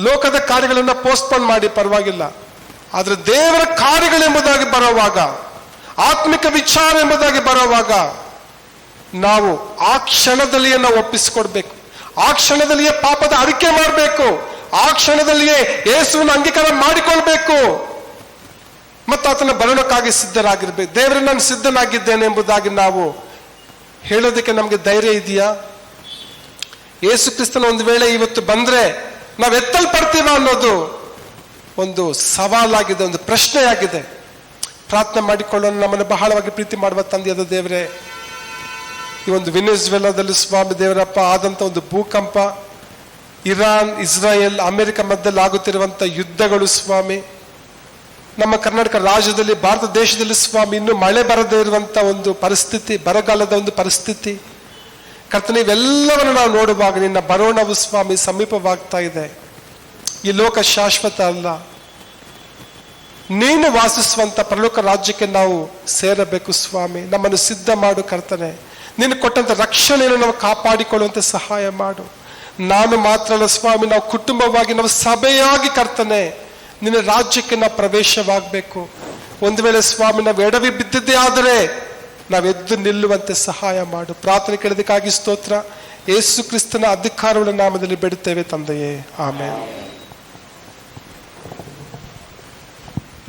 ಲೋಕದ ಕಾರ್ಯಗಳನ್ನ ಪೋಸ್ಟ್ಪೋನ್ ಮಾಡಿ ಪರವಾಗಿಲ್ಲ, ಆದ್ರೆ ದೇವರ ಕಾರ್ಯಗಳೆಂಬುದಾಗಿ ಬರುವಾಗ, ಆತ್ಮಿಕ ವಿಚಾರ ಎಂಬುದಾಗಿ ಬರುವಾಗ, ನಾವು ಆ ಕ್ಷಣದಲ್ಲಿಯೇ ನಾವು ಒಪ್ಪಿಸಿಕೊಡ್ಬೇಕು. ಆ ಕ್ಷಣದಲ್ಲಿಯೇ ಪಾಪದ ಅರಿಕೆ ಮಾಡಬೇಕು. ಆ ಕ್ಷಣದಲ್ಲಿಯೇ ಯೇಸುವನ್ನು ಅಂಗೀಕಾರ ಮಾಡಿಕೊಳ್ಬೇಕು ಮತ್ತು ಆತನ ಬರೋಣಕ್ಕಾಗಿ ಸಿದ್ಧರಾಗಿರ್ಬೇಕು. ದೇವರೇ, ನಾನು ಸಿದ್ಧನಾಗಿದ್ದೇನೆ ಎಂಬುದಾಗಿ ನಾವು ಹೇಳೋದಕ್ಕೆ ನಮಗೆ ಧೈರ್ಯ ಇದೆಯಾ? ಯೇಸು ಕ್ರಿಸ್ತನ ಒಂದು ವೇಳೆ ಇವತ್ತು ಬಂದ್ರೆ ನಾವು ಎತ್ತಲ್ಪಡ್ತೀವ ಅನ್ನೋದು ಒಂದು ಸವಾಲಾಗಿದೆ, ಒಂದು ಪ್ರಶ್ನೆಯಾಗಿದೆ. ಪ್ರಾರ್ಥನೆ ಮಾಡಿಕೊಳ್ಳೋಣ. ನಮ್ಮನ್ನು ಬಹಳವಾಗಿ ಪ್ರೀತಿ ಮಾಡುವ ತಂದೆಯಾದ ದೇವರೇ, ಈ ಒಂದು ವೆನೆಜುವೆಲಾದಲ್ಲಿ ಸ್ವಾಮಿ ದೇವರಪ್ಪ ಆದಂಥ ಒಂದು ಭೂಕಂಪ, ಇರಾನ್, ಇಸ್ರಾಯೇಲ್, ಅಮೆರಿಕ ಮಧ್ಯದಲ್ಲಿ ಆಗುತ್ತಿರುವಂಥ ಯುದ್ಧಗಳು ಸ್ವಾಮಿ, ನಮ್ಮ ಕರ್ನಾಟಕ ರಾಜ್ಯದಲ್ಲಿ, ಭಾರತ ದೇಶದಲ್ಲಿ ಸ್ವಾಮಿ ಇನ್ನೂ ಮಳೆ ಬರದೇ ಇರುವಂಥ ಒಂದು ಪರಿಸ್ಥಿತಿ, ಬರಗಾಲದ ಒಂದು ಪರಿಸ್ಥಿತಿ ಕರ್ತನೇ, ಇವೆಲ್ಲವನ್ನು ನಾವು ನೋಡುವಾಗ ನಿನ್ನ ಬರೋಣವು ಸ್ವಾಮಿ ಸಮೀಪವಾಗ್ತಾ ಇದೆ. ಈ ಲೋಕ ಶಾಶ್ವತ ಅಲ್ಲ, ನೀನು ವಾಸಿಸುವಂತ ಪರಲೋಕ ರಾಜ್ಯಕ್ಕೆ ನಾವು ಸೇರಬೇಕು ಸ್ವಾಮಿ. ನಮ್ಮನ್ನು ಸಿದ್ಧ ಮಾಡು ಕರ್ತನೆ. ನೀನು ಕೊಟ್ಟಂತ ರಕ್ಷಣೆಯನ್ನು ನಾವು ಕಾಪಾಡಿಕೊಳ್ಳುವಂತೆ ಸಹಾಯ ಮಾಡು. ನಾನು ಮಾತ್ರ ಅಲ್ಲ ಸ್ವಾಮಿ, ನಾವು ಕುಟುಂಬವಾಗಿ, ನಾವು ಸಭೆಯಾಗಿ ಕರ್ತನೆ ನಿನ್ನ ರಾಜ್ಯಕ್ಕೆ ನಾವು ಪ್ರವೇಶವಾಗಬೇಕು. ಒಂದು ವೇಳೆ ಸ್ವಾಮಿ ನಾವು ಎಡವಿ ಬಿದ್ದಿದ್ದೇ ಆದರೆ ನಾವು ಎದ್ದು ನಿಲ್ಲುವಂತೆ ಸಹಾಯ ಮಾಡು. ಪ್ರಾರ್ಥನೆ ಕೇಳೋದಕ್ಕಾಗಿ ಸ್ತೋತ್ರ. ಯೇಸು ಕ್ರಿಸ್ತನ ಅಧಿಕಾರವುಳ್ಳ ನಾಮದಲ್ಲಿ ಬೇಡುತ್ತೇವೆ ತಂದೆಯೇ, ಆಮೆನ್.